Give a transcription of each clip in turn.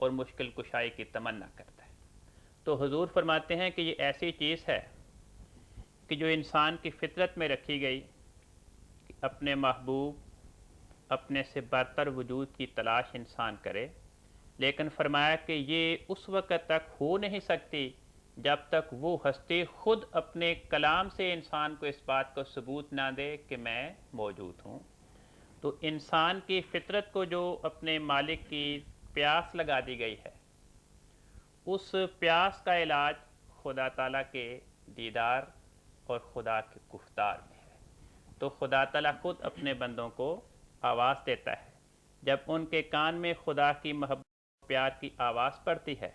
اور مشکل کشائی کی تمنا کرتا ہے۔ تو حضور فرماتے ہیں کہ یہ ایسی چیز ہے کہ جو انسان کی فطرت میں رکھی گئی کہ اپنے محبوب، اپنے سے برتر وجود کی تلاش انسان کرے، لیکن فرمایا کہ یہ اس وقت تک ہو نہیں سکتی جب تک وہ ہستی خود اپنے کلام سے انسان کو اس بات کو ثبوت نہ دے کہ میں موجود ہوں۔ تو انسان کی فطرت کو جو اپنے مالک کی پیاس لگا دی گئی ہے، اس پیاس کا علاج خدا تعالیٰ کے دیدار اور خدا کے گفتار میں ہے۔ تو خدا تعالیٰ خود اپنے بندوں کو آواز دیتا ہے، جب ان کے کان میں خدا کی محبت پیار کی آواز پڑتی ہے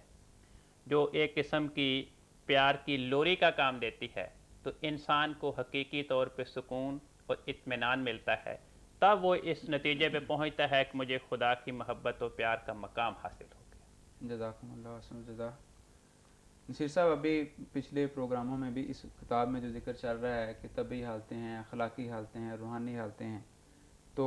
جو ایک قسم کی پیار کی لوری کا کام دیتی ہے، تو انسان کو حقیقی طور پہ سکون اور اطمینان ملتا ہے، تب وہ اس نتیجے پہ پہنچتا ہے کہ مجھے خدا کی محبت و پیار کا مقام حاصل ہو گیا۔ جزاکم اللہ حسن الجزا۔ نصیر صاحب، ابھی پچھلے پروگراموں میں بھی اس کتاب میں جو ذکر چل رہا ہے کہ طبعی حالتیں ہیں، اخلاقی حالتیں ہیں، روحانی حالتیں ہیں، تو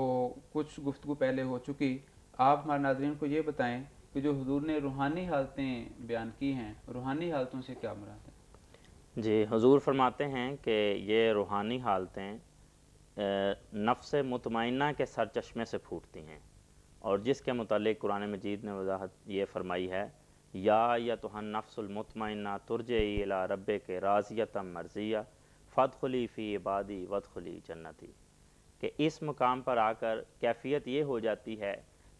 کچھ گفتگو پہلے ہو چکی۔ آپ ہمارے ناظرین کو یہ بتائیں کہ جو حضور نے روحانی حالتیں بیان کی ہیں، روحانی حالتوں سے کیا مراد ہے؟ جی، حضور فرماتے ہیں کہ یہ روحانی حالتیں نفس مطمئنہ کے سرچشمے سے پھوٹتی ہیں، اور جس کے متعلق قرآن مجید نے وضاحت یہ فرمائی ہے، یا ایتھا النفس المطمئنہ ترجعی الی ربک راضیۃ مرضیہ فادخلی فی عبادی وادخلی جنتی، کہ اس مقام پر آ کر کیفیت یہ ہو جاتی ہے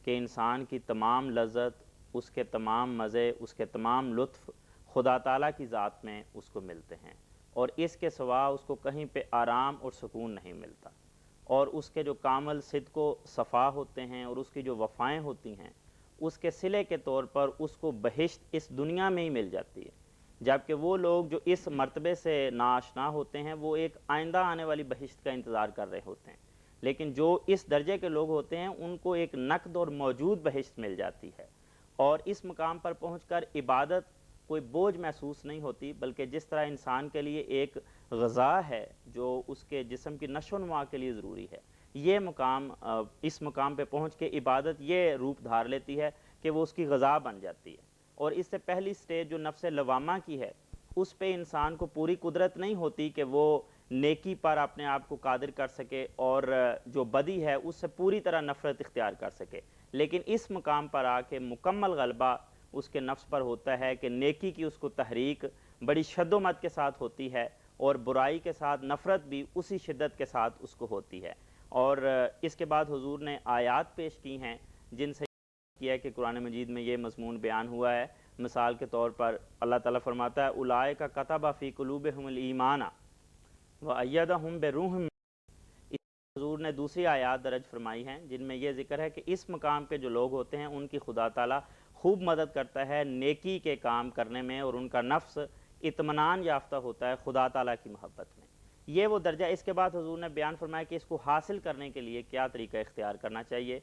کہ انسان کی تمام لذت، اس کے تمام مزے، اس کے تمام لطف خدا تعالیٰ کی ذات میں اس کو ملتے ہیں، اور اس کے سوا اس کو کہیں پہ آرام اور سکون نہیں ملتا، اور اس کے جو کامل صدق و صفا ہوتے ہیں اور اس کی جو وفائیں ہوتی ہیں، اس کے صلے کے طور پر اس کو بہشت اس دنیا میں ہی مل جاتی ہے، جبکہ وہ لوگ جو اس مرتبے سے ناآشنا ہوتے ہیں وہ ایک آئندہ آنے والی بہشت کا انتظار کر رہے ہوتے ہیں، لیکن جو اس درجے کے لوگ ہوتے ہیں ان کو ایک نقد اور موجود بہشت مل جاتی ہے، اور اس مقام پر پہنچ کر عبادت کوئی بوجھ محسوس نہیں ہوتی، بلکہ جس طرح انسان کے لیے ایک غذا ہے جو اس کے جسم کی نشو و نما کے لیے ضروری ہے، یہ مقام اس مقام پہ پہنچ کے عبادت یہ روپ دھار لیتی ہے کہ وہ اس کی غذا بن جاتی ہے۔ اور اس سے پہلی سٹیج جو نفس لوامہ کی ہے، اس پہ انسان کو پوری قدرت نہیں ہوتی کہ وہ نیکی پر اپنے آپ کو قادر کر سکے اور جو بدی ہے اس سے پوری طرح نفرت اختیار کر سکے، لیکن اس مقام پر آ کے مکمل غلبہ اس کے نفس پر ہوتا ہے کہ نیکی کی اس کو تحریک بڑی شد و مت کے ساتھ ہوتی ہے، اور برائی کے ساتھ نفرت بھی اسی شدت کے ساتھ اس کو ہوتی ہے۔ اور اس کے بعد حضور نے آیات پیش کی ہیں جن سے کیا ہے کہ قرآن مجید میں یہ مضمون بیان ہوا ہے۔ مثال کے طور پر اللہ تعالیٰ فرماتا ہے اولئک کتب فی قلوبہم الایمان وایدہم بروح منہ۔ حضور نے دوسری آیات درج فرمائی ہیں جن میں یہ ذکر ہے کہ اس مقام کے جو لوگ ہوتے ہیں ان کی خدا تعالیٰ خوب مدد کرتا ہے نیکی کے کام کرنے میں، اور ان کا نفس اطمینان یافتہ ہوتا ہے خدا تعالیٰ کی محبت میں۔ یہ وہ درجہ۔ اس کے بعد حضور نے بیان فرمایا کہ اس کو حاصل کرنے کے لیے کیا طریقہ اختیار کرنا چاہیے۔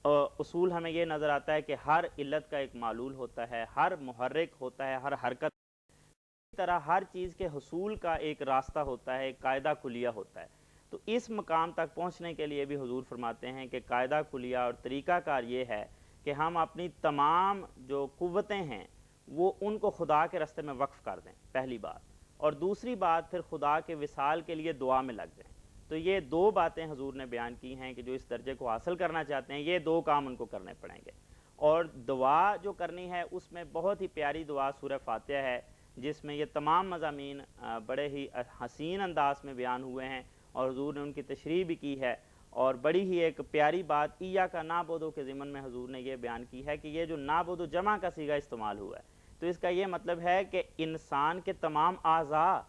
اصول ہمیں یہ نظر آتا ہے کہ ہر علت کا ایک معلول ہوتا ہے، ہر محرک ہوتا ہے، ہر حرکت، اسی طرح ہر چیز کے حصول کا ایک راستہ ہوتا ہے، ایک قاعدہ کلیہ ہوتا ہے۔ تو اس مقام تک پہنچنے کے لیے بھی حضور فرماتے ہیں کہ قاعدہ کلیہ اور طریقہ کار یہ ہے کہ ہم اپنی تمام جو قوتیں ہیں وہ ان کو خدا کے راستے میں وقف کر دیں، پہلی بات، اور دوسری بات پھر خدا کے وصال کے لیے دعا میں لگ جائیں۔ تو یہ دو باتیں حضور نے بیان کی ہیں کہ جو اس درجے کو حاصل کرنا چاہتے ہیں یہ دو کام ان کو کرنے پڑیں گے۔ اور دعا جو کرنی ہے اس میں بہت ہی پیاری دعا سورہ فاتحہ ہے جس میں یہ تمام مضامین بڑے ہی حسین انداز میں بیان ہوئے ہیں، اور حضور نے ان کی تشریح بھی کی ہے، اور بڑی ہی ایک پیاری بات ایاک نعبد کے ضمن میں حضور نے یہ بیان کی ہے کہ یہ جو نعبد جمع کا صیغہ استعمال ہوا ہے تو اس کا یہ مطلب ہے کہ انسان کے تمام اعضاء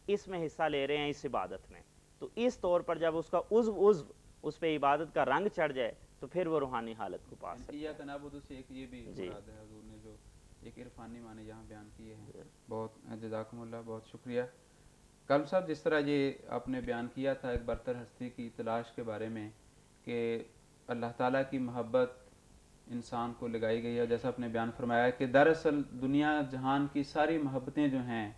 اس میں حصہ لے رہے ہیں اس عبادت میں، تو اس طور پر جب اس کا عضو اس پہ عبادت کا رنگ چڑھ جائے تو پھر وہ روحانی حالت کو پا سکتا ہے۔ ایاک نعبد سے ایک یہ بھی مراد ہے حضور نے جو ایک عرفانی معنی یہاں بیان کیے ہیں۔ بہت جزاکم اللہ، بہت شکریہ۔ کلم صاحب، جس طرح یہ آپ نے بیان کیا تھا ایک برتر ہستی کی تلاش کے بارے میں کہ اللہ تعالیٰ کی محبت انسان کو لگائی گئی ہے، جیسا آپ نے بیان فرمایا کہ دراصل دنیا جہان کی ساری محبتیں جو ہیں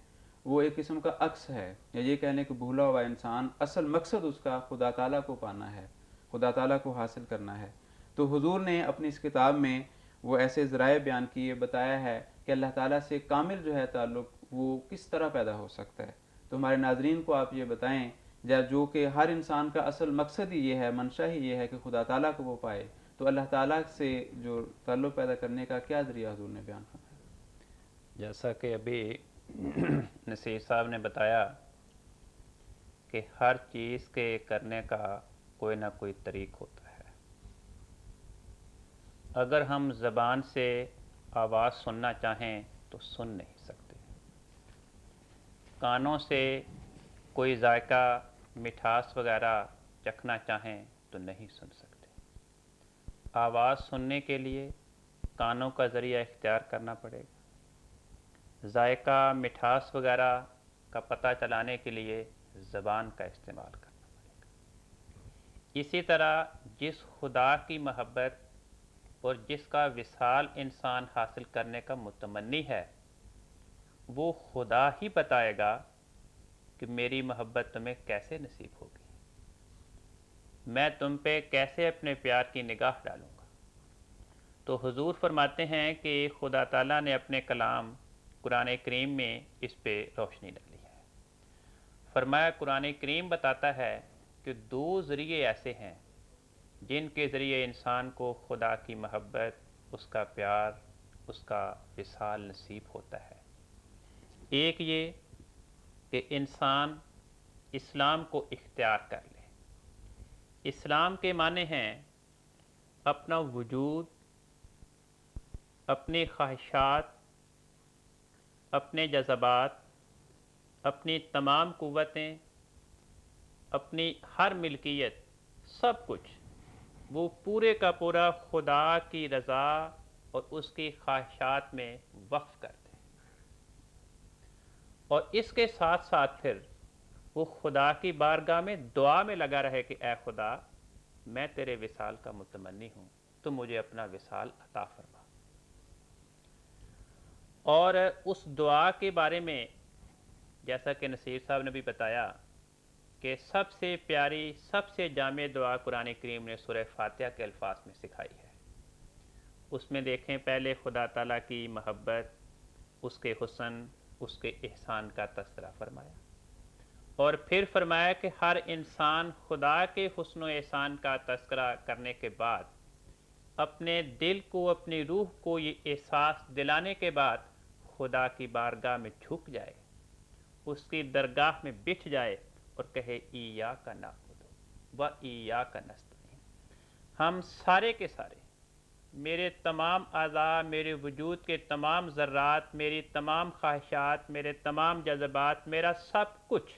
وہ ایک قسم کا عکس ہے، یا یہ کہنے کہ بھولا ہوا انسان اصل مقصد اس کا خدا تعالیٰ کو پانا ہے، خدا تعالیٰ کو حاصل کرنا ہے۔ تو حضور نے اپنی اس کتاب میں وہ ایسے ذرائع بیان کیے، بتایا ہے کہ اللہ تعالیٰ سے کامل جو ہے تعلق وہ کس طرح پیدا ہو سکتا ہے۔ تو ہمارے ناظرین کو آپ یہ بتائیں، جو کہ ہر انسان کا اصل مقصد ہی یہ ہے، منشا ہی یہ ہے کہ خدا تعالیٰ کو وہ پائے، تو اللہ تعالیٰ سے جو تعلق پیدا کرنے کا کیا ذریعہ حضور نے بیان فرمایا؟ جیسا کہ ابھی نصیر صاحب نے بتایا کہ ہر چیز کے کرنے کا کوئی نہ کوئی طریق ہوتا ہے۔ اگر ہم زبان سے آواز سننا چاہیں تو سن نہیں سکتے، کانوں سے کوئی ذائقہ مٹھاس وغیرہ چکھنا چاہیں تو نہیں سن سکتے۔ آواز سننے کے لیے کانوں کا ذریعہ اختیار کرنا پڑے گا، ذائقہ مٹھاس وغیرہ کا پتہ چلانے کے لیے زبان کا استعمال کرنا پڑے گا۔ اسی طرح جس خدا کی محبت اور جس کا وصال انسان حاصل کرنے کا متمنی ہے، وہ خدا ہی بتائے گا کہ میری محبت تمہیں کیسے نصیب ہوگی، میں تم پہ کیسے اپنے پیار کی نگاہ ڈالوں گا۔ تو حضور فرماتے ہیں کہ خدا تعالیٰ نے اپنے کلام قرآن کریم میں اس پہ روشنی ڈالی ہے۔ فرمایا قرآن کریم بتاتا ہے کہ 2 ذریعے ایسے ہیں جن کے ذریعے انسان کو خدا کی محبت، اس کا پیار، اس کا وصال نصیب ہوتا ہے۔ ایک یہ کہ انسان اسلام کو اختیار کر لے۔ اسلام کے معنی ہیں اپنا وجود، اپنی خواہشات، اپنے جذبات، اپنی تمام قوتیں، اپنی ہر ملکیت، سب کچھ وہ پورے کا پورا خدا کی رضا اور اس کی خواہشات میں وقف کر دے، اور اس کے ساتھ ساتھ پھر وہ خدا کی بارگاہ میں دعا میں لگا رہے کہ اے خدا، میں تیرے وصال کا متمنی ہوں، تو مجھے اپنا وصال عطا فرما۔ اور اس دعا کے بارے میں جیسا کہ نصیر صاحب نے بھی بتایا کہ سب سے پیاری، سب سے جامع دعا قرآن کریم نے سورہ فاتحہ کے الفاظ میں سکھائی ہے۔ اس میں دیکھیں، پہلے خدا تعالیٰ کی محبت، اس کے حسن، اس کے احسان کا تذکرہ فرمایا، اور پھر فرمایا کہ ہر انسان خدا کے حسن و احسان کا تذکرہ کرنے کے بعد اپنے دل کو، اپنی روح کو یہ احساس دلانے کے بعد خدا کی بارگاہ میں جھک جائے، اس کی درگاہ میں بٹھ جائے اور کہے ایاک نعبد و ایاک نستعین۔ ہم سارے کے سارے، میرے تمام اعضاء، میرے وجود کے تمام ذرات، میری تمام خواہشات، میرے تمام جذبات، میرا سب کچھ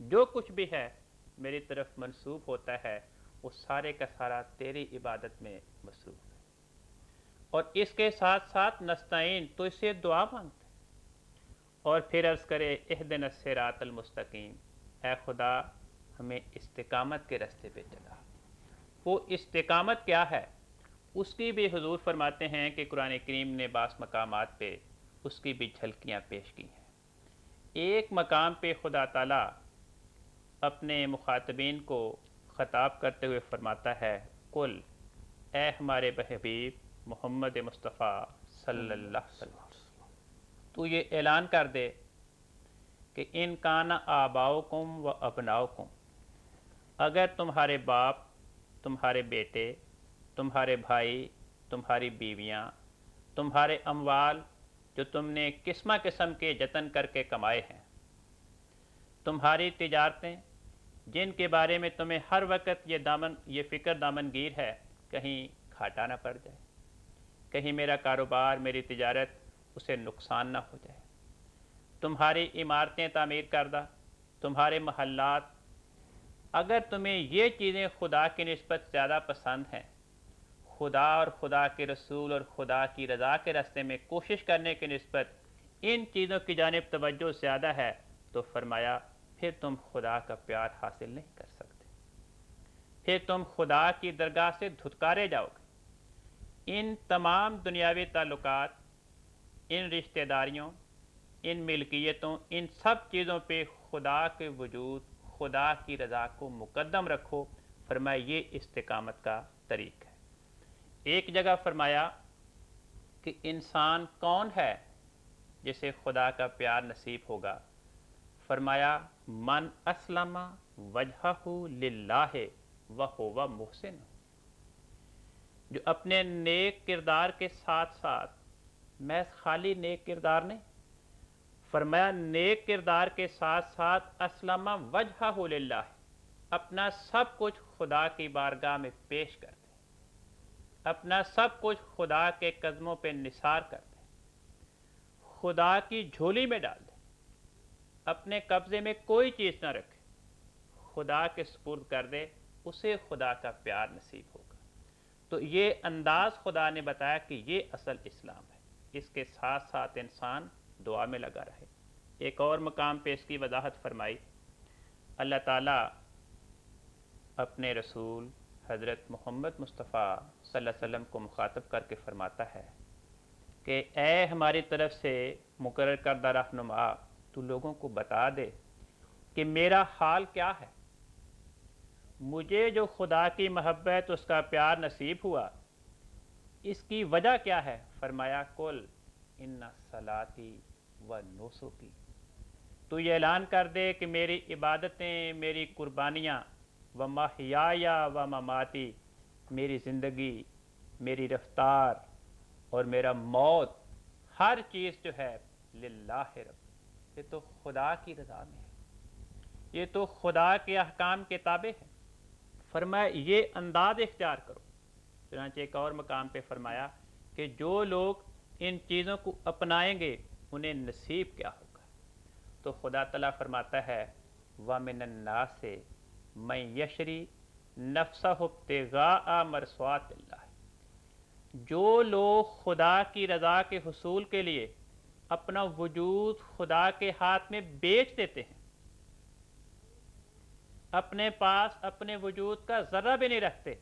جو کچھ بھی ہے میری طرف منسوب ہوتا ہے، وہ سارے کا سارا تیری عبادت میں مصروف ہے۔ اور اس کے ساتھ ساتھ نستعین، تو اس سے دعا مانگتے ہیں، اور پھر عرض کرے اہدنا الصراط المستقیم، اے خدا ہمیں استقامت کے راستے پہ چلا۔ وہ استقامت کیا ہے اس کی بھی حضور فرماتے ہیں کہ قرآن کریم نے بعض مقامات پہ اس کی بھی جھلکیاں پیش کی ہیں۔ ایک مقام پہ خدا تعالیٰ اپنے مخاطبین کو خطاب کرتے ہوئے فرماتا ہے، قل، اے ہمارے حبیب محمد مصطفیٰ صلی اللہ علیہ وسلم، تو یہ اعلان کر دے کہ ان کان آباؤکم و ابناؤکم، اگر تمہارے باپ، تمہارے بیٹے، تمہارے بھائی، تمہاری بیویاں، تمہارے اموال جو تم نے قسمہ قسم کے جتن کر کے کمائے ہیں، تمہاری تجارتیں جن کے بارے میں تمہیں ہر وقت یہ فکر دامن گیر ہے کہیں گھاٹا نہ پڑ جائے، کہیں میرا کاروبار، میری تجارت اسے نقصان نہ ہو جائے، تمہاری عمارتیں تعمیر کردہ، تمہارے محلات، اگر تمہیں یہ چیزیں خدا کی نسبت زیادہ پسند ہیں، خدا اور خدا کے رسول اور خدا کی رضا کے راستے میں کوشش کرنے کی نسبت ان چیزوں کی جانب توجہ زیادہ ہے، تو فرمایا پھر تم خدا کا پیار حاصل نہیں کر سکتے، پھر تم خدا کی درگاہ سے دھتکارے جاؤ گے۔ ان تمام دنیاوی تعلقات، ان رشتہ داریوں، ان ملکیتوں، ان سب چیزوں پہ خدا کے وجود، خدا کی رضا کو مقدم رکھو۔ فرمایا یہ استقامت کا طریق ہے۔ ایک جگہ فرمایا کہ انسان کون ہے جسے خدا کا پیار نصیب ہوگا؟ فرمایا من اسلم وجہہ للہ وہو محسن، جو اپنے نیک کردار کے ساتھ ساتھ، محض خالی نیک کردار نہیں، فرمایا نیک کردار کے ساتھ ساتھ اسلم وجہہ للہ، اپنا سب کچھ خدا کی بارگاہ میں پیش کر دے، اپنا سب کچھ خدا کے قدموں پہ نثار کر دے، خدا کی جھولی میں ڈال دے، اپنے قبضے میں کوئی چیز نہ رکھے، خدا کے سپرد کر دے، اسے خدا کا پیار نصیب ہوگا۔ تو یہ انداز خدا نے بتایا کہ یہ اصل اسلام ہے۔ اس کے ساتھ ساتھ انسان دعا میں لگا رہے۔ ایک اور مقام پہ اس کی وضاحت فرمائی، اللہ تعالیٰ اپنے رسول حضرت محمد مصطفیٰ صلی اللہ علیہ وسلم کو مخاطب کر کے فرماتا ہے کہ اے ہماری طرف سے مقرر کردہ رہنما، تو لوگوں کو بتا دے کہ میرا حال کیا ہے، مجھے جو خدا کی محبت، اس کا پیار نصیب ہوا، اس کی وجہ کیا ہے؟ فرمایا کل ان صلاتی و نسکی، تو یہ اعلان کر دے کہ میری عبادتیں، میری قربانیاں، و محیایا و مماتی، میری زندگی، میری رفتار اور میرا موت، ہر چیز جو ہے للہ رب، یہ تو خدا کی رضا میں ہے، یہ تو خدا کے احکام کے تابع ہے۔ فرمایا یہ انداز اختیار کرو۔ چنانچہ ایک اور مقام پہ فرمایا کہ جو لوگ ان چیزوں کو اپنائیں گے انہیں نصیب کیا ہوگا۔ تو خدا تعالیٰ فرماتا ہے وَمِنَ النَّاسِ مَن یشری نفسہ ابتغاء مرضات اللہ، جو لوگ خدا کی رضا کے حصول کے لیے اپنا وجود خدا کے ہاتھ میں بیچ دیتے ہیں، اپنے پاس اپنے وجود کا ذرہ بھی نہیں رکھتے،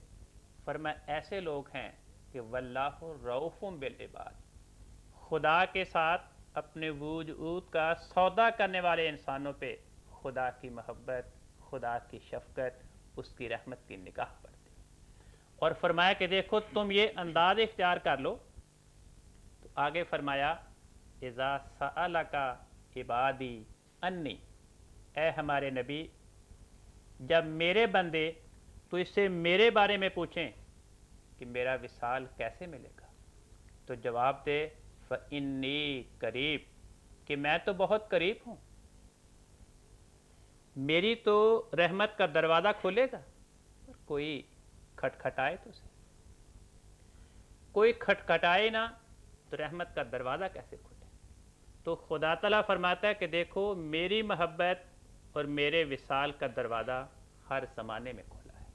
فرمایا ایسے لوگ ہیں کہ واللہ رؤوف بالعباد، خدا کے ساتھ اپنے وجود کا سودا کرنے والے انسانوں پہ خدا کی محبت، خدا کی شفقت، اس کی رحمت کی نگاہ پڑتی، اور فرمایا کہ دیکھو تم یہ انداز اختیار کر لو۔ تو آگے فرمایا اذا سألک عبادی انی، اے ہمارے نبی جب میرے بندے تو اس سے میرے بارے میں پوچھیں کہ میرا وصال کیسے ملے گا، تو جواب دے فإنی قریب، کہ میں تو بہت قریب ہوں، میری تو رحمت کا دروازہ کھلے گا، کوئی کھٹکھٹائے تو سے، کوئی کھٹکھٹائے نہ تو رحمت کا دروازہ کیسے کھلے؟ تو خدا تعالیٰ فرماتا ہے کہ دیکھو میری محبت اور میرے وصال کا دروازہ ہر زمانے میں کھلا ہے،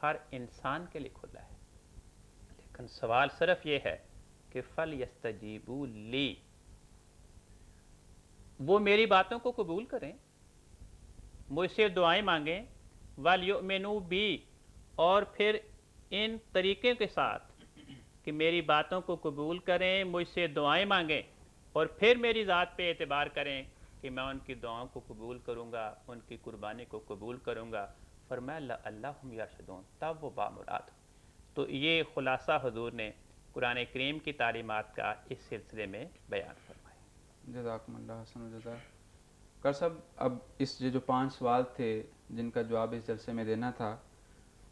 ہر انسان کے لیے کھلا ہے، لیکن سوال صرف یہ ہے کہ فَلْيَسْتَجِيبُوا لِي، وہ میری باتوں کو قبول کریں، مجھ سے دعائیں مانگیں، وَلْيُؤْمِنُوا بِي، اور پھر ان طریقے کے ساتھ کہ میری باتوں کو قبول کریں، مجھ سے دعائیں مانگیں، اور پھر میری ذات پہ اعتبار کریں کہ میں ان کی دعاؤں کو قبول کروں گا، ان کی قربانی کو قبول کروں گا، فرمایا لعلہم یرشدون، تب وہ بامراد ہوں۔ تو یہ خلاصہ حضور نے قرآن کریم کی تعلیمات کا اس سلسلے میں بیان فرمایا۔ جزاکم اللہ حسن الجزا۔ کر صاحب اب اس جو 5 سوال تھے جن کا جواب اس جلسے میں دینا تھا،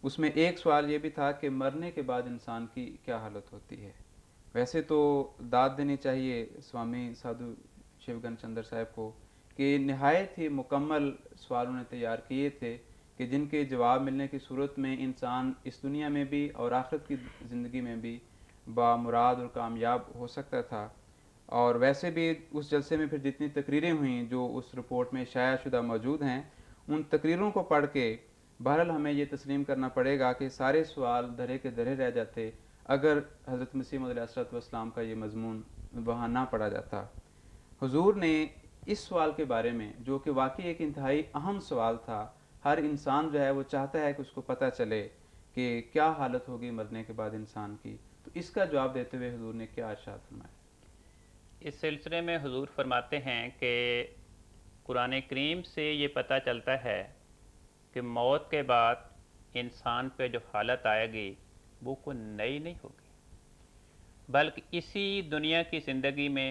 اس میں ایک سوال یہ بھی تھا کہ مرنے کے بعد انسان کی کیا حالت ہوتی ہے۔ ویسے تو داد دینی چاہیے سوامی سادھو شیوگن چندر صاحب کو کہ نہایت ہی مکمل سوال انہیں تیار کیے تھے کہ جن کے جواب ملنے کی صورت میں انسان اس دنیا میں بھی اور آخرت کی زندگی میں بھی بامراد اور کامیاب ہو سکتا تھا۔ اور ویسے بھی اس جلسے میں پھر جتنی تقریریں ہوئیں جو اس رپورٹ میں شائع شدہ موجود ہیں، ان تقریروں کو پڑھ کے بہرحال ہمیں یہ تسلیم کرنا پڑے گا کہ سارے سوال دھرے کے دھرے رہ جاتے اگر حضرت مسیح موعود علیہ الصلوۃ والسلام کا یہ مضمون وہاں نہ پڑھا جاتا۔ حضور نے اس سوال کے بارے میں، جو کہ واقعی ایک انتہائی اہم سوال تھا، ہر انسان جو ہے وہ چاہتا ہے کہ اس کو پتہ چلے کہ کیا حالت ہوگی مرنے کے بعد انسان کی، تو اس کا جواب دیتے ہوئے حضور نے کیا ارشاد فرمایا؟ اس سلسلے میں حضور فرماتے ہیں کہ قرآن کریم سے یہ پتہ چلتا ہے کہ موت کے بعد انسان پہ جو حالت آئے گی وہ کوئی نئی نہیں ہوگی، بلکہ اسی دنیا کی زندگی میں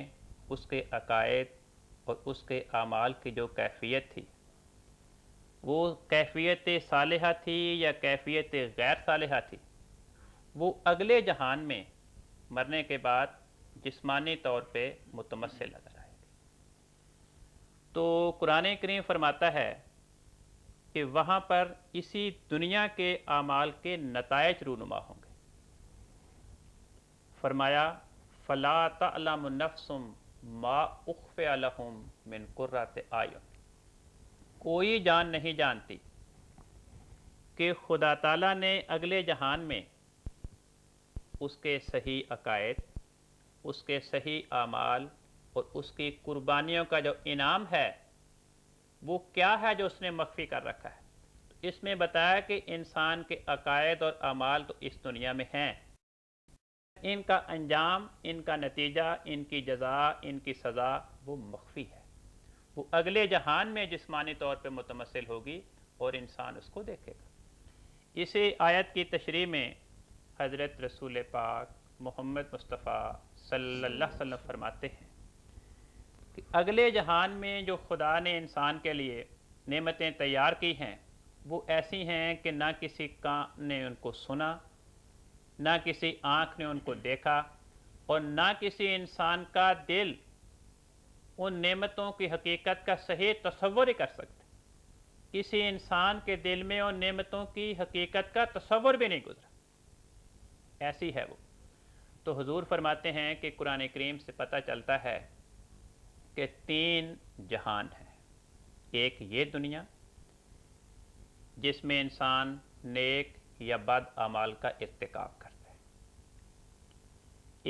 اس کے عقائد اور اس کے اعمال کی جو کیفیت تھی، وہ کیفیت صالحہ تھی یا کیفیت غیر صالحہ تھی، وہ اگلے جہان میں مرنے کے بعد جسمانی طور پہ متمثل نظر آئے گی۔ تو قرآن کریم فرماتا ہے کہ وہاں پر اسی دنیا کے اعمال کے نتائج رونما ہوں گے۔ فرمایا فلا تعلم نفس ما اخفی لہم من قرۃ اعین، کوئی جان نہیں جانتی کہ خدا تعالیٰ نے اگلے جہان میں اس کے صحیح عقائد، اس کے صحیح اعمال اور اس کی قربانیوں کا جو انعام ہے وہ کیا ہے جو اس نے مخفی کر رکھا ہے۔ اس میں بتایا کہ انسان کے عقائد اور اعمال تو اس دنیا میں ہیں، ان کا انجام، ان کا نتیجہ، ان کی جزا، ان کی سزا وہ مخفی ہے، وہ اگلے جہان میں جسمانی طور پہ متمثل ہوگی اور انسان اس کو دیکھے گا۔ اسی آیت کی تشریح میں حضرت رسول پاک محمد مصطفیٰ صلی اللہ علیہ وسلم فرماتے ہیں کہ اگلے جہان میں جو خدا نے انسان کے لیے نعمتیں تیار کی ہیں وہ ایسی ہیں کہ نہ کسی کان نے ان کو سنا، نہ کسی آنکھ نے ان کو دیکھا، اور نہ کسی انسان کا دل ان نعمتوں کی حقیقت کا صحیح تصور ہی کر سکتے۔ کسی انسان کے دل میں ان نعمتوں کی حقیقت کا تصور بھی نہیں گزرا، ایسی ہے وہ۔ تو حضور فرماتے ہیں کہ قرآن کریم سے پتہ چلتا ہے کہ 3 جہان ہیں۔ ایک یہ دنیا جس میں انسان نیک یا بد اعمال کا ارتکاب کرتا ہے،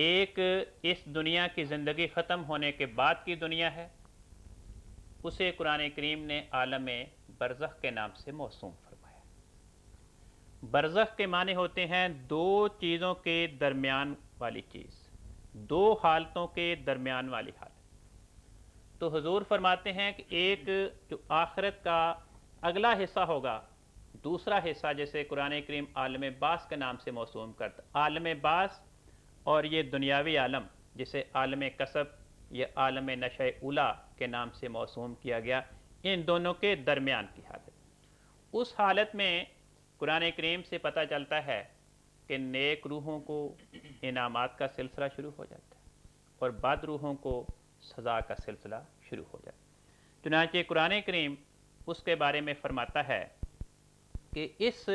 ایک اس دنیا کی زندگی ختم ہونے کے بعد کی دنیا ہے، اسے قرآن کریم نے عالم برزخ کے نام سے موسوم فرمایا۔ برزخ کے معنی ہوتے ہیں 2 چیزوں کے درمیان والی چیز، 2 حالتوں کے درمیان والی حالت۔ تو حضور فرماتے ہیں کہ ایک جو آخرت کا اگلا حصہ ہوگا، دوسرا حصہ جسے قرآن کریم عالم بعث کے نام سے موسوم کرتا، عالم بعث اور یہ دنیاوی عالم جسے عالم کسب یا عالم نشأ اولی کے نام سے موسوم کیا گیا، ان دونوں کے درمیان کی حالت۔ اس حالت میں قرآن کریم سے پتہ چلتا ہے کہ نیک روحوں کو انعامات کا سلسلہ شروع ہو جاتا ہے اور بد روحوں کو سزا کا سلسلہ شروع ہو جاتا ہے۔ چنانچہ قرآن کریم اس کے بارے میں فرماتا ہے کہ اس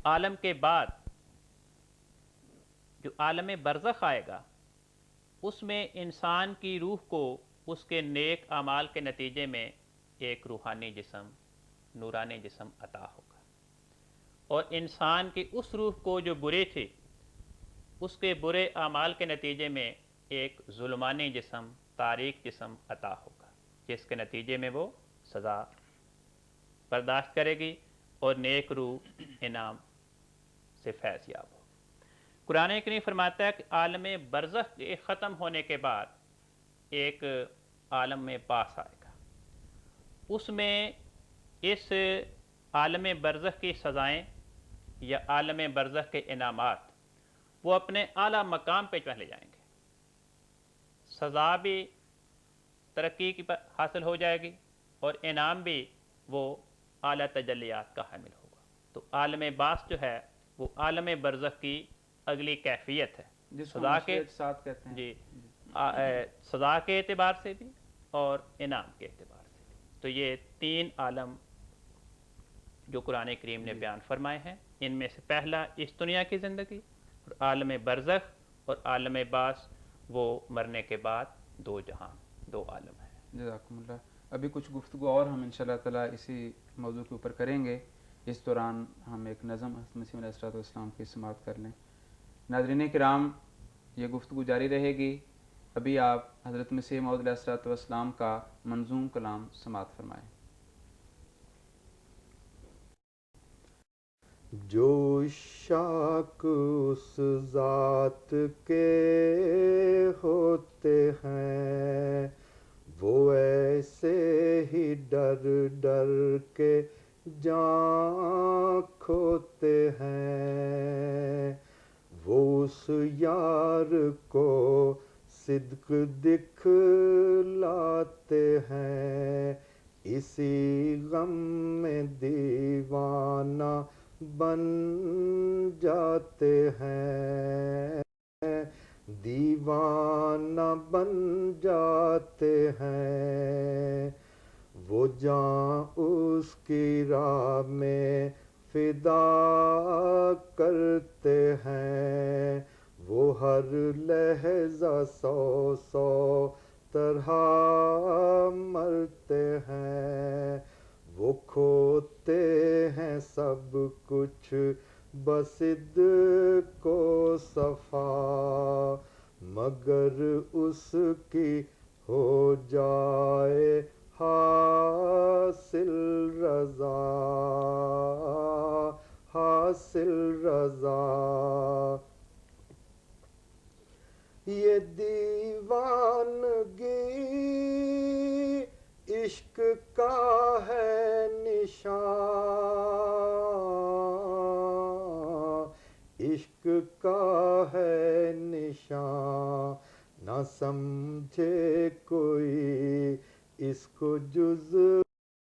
عالم کے بعد جو عالم برزخ آئے گا اس میں انسان کی روح کو اس کے نیک اعمال کے نتیجے میں ایک روحانی جسم، نورانی جسم عطا ہوگا، اور انسان کی اس روح کو جو بری تھی اس کے برے اعمال کے نتیجے میں ایک ظلمانی جسم، تاریک جسم عطا ہوگا، جس کے نتیجے میں وہ سزا برداشت کرے گی اور نیک روح انعام سے فیض یاب ہو۔ قرآن کریم فرماتا ہے کہ عالم برزخ کے ختم ہونے کے بعد ایک عالم میں بعث آئے گا، اس میں اس عالم برزخ کی سزائیں یا عالم برزخ کے انعامات وہ اپنے اعلیٰ مقام پہ پہلے جائیں گے، سزا بھی ترقی کی حاصل ہو جائے گی اور انعام بھی وہ اعلیٰ تجلیات کا حامل ہوگا۔ تو عالم بعث جو ہے وہ عالم برزخ کی اگلی کیفیت ہے، سزا کے ساتھ کہتے ہیں، جی سزا کے اعتبار سے بھی اور انعام کے اعتبار سے بھی۔ تو یہ 3 عالم جو قرآن کریم نے بیان فرمائے ہیں، ان میں سے پہلا اس دنیا کی زندگی، اور عالم برزخ اور عالم بعث وہ مرنے کے بعد 2 جہان، 2 عالم ہیں۔ جزاکم اللہ۔ ابھی کچھ گفتگو اور ہم انشاءاللہ تعالیٰ اسی موضوع کے اوپر کریں گے، اس دوران ہم ایک نظم حضرت مسیح علیہ السلام کی سماعت کر لیں۔ ناظرین کرام، یہ گفتگو جاری رہے گی، ابھی آپ حضرت مسیح موعود علیہ السلام کا منظوم کلام سماعت فرمائیں۔ جو شاک اس ذات کے ہوتے ہیں وہ ایسے ہی ڈر ڈر کے جان کھوتے ہیں، وہ اس یار کو صدق دکھلاتے ہیں، اسی غم میں دیوانہ بن جاتے ہیں، دیوانہ بن جاتے ہیں۔ وہ جاں اس کی راہ میں فدا کرتے ہیں، وہ ہر لحظہ سو سو طرح مرتے ہیں، وہ کھوتے ہیں سب کچھ بصدق و صفا، مگر اس کی ہو جائے حاصل رضا، حاصل رضا۔ یہ دیوانگی عشق کا ہے نشان، عشق کا ہے نشان، نہ سمجھے کوئی اس کو جز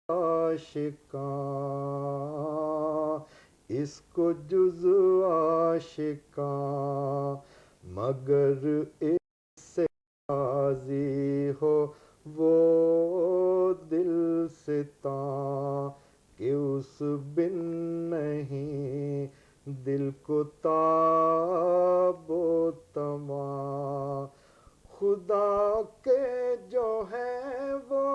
عاشقاں، اس کو جز عاشقاں، مگر اس سے راضی ہو وہ دل ستاں کہ اس بن نہیں دل کو تاب و تماں۔ خدا کے جو ہیں وہ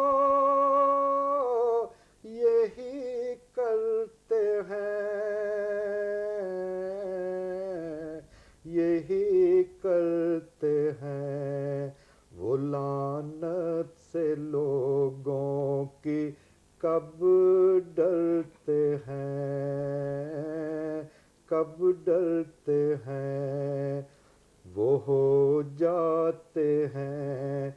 یہی کرتے ہیں، یہی کرتے ہیں، وہ لعنت سے لوگوں کی کب ڈرتے ہیں، کب ڈرتے ہیں، وہ ہو جاتے ہیں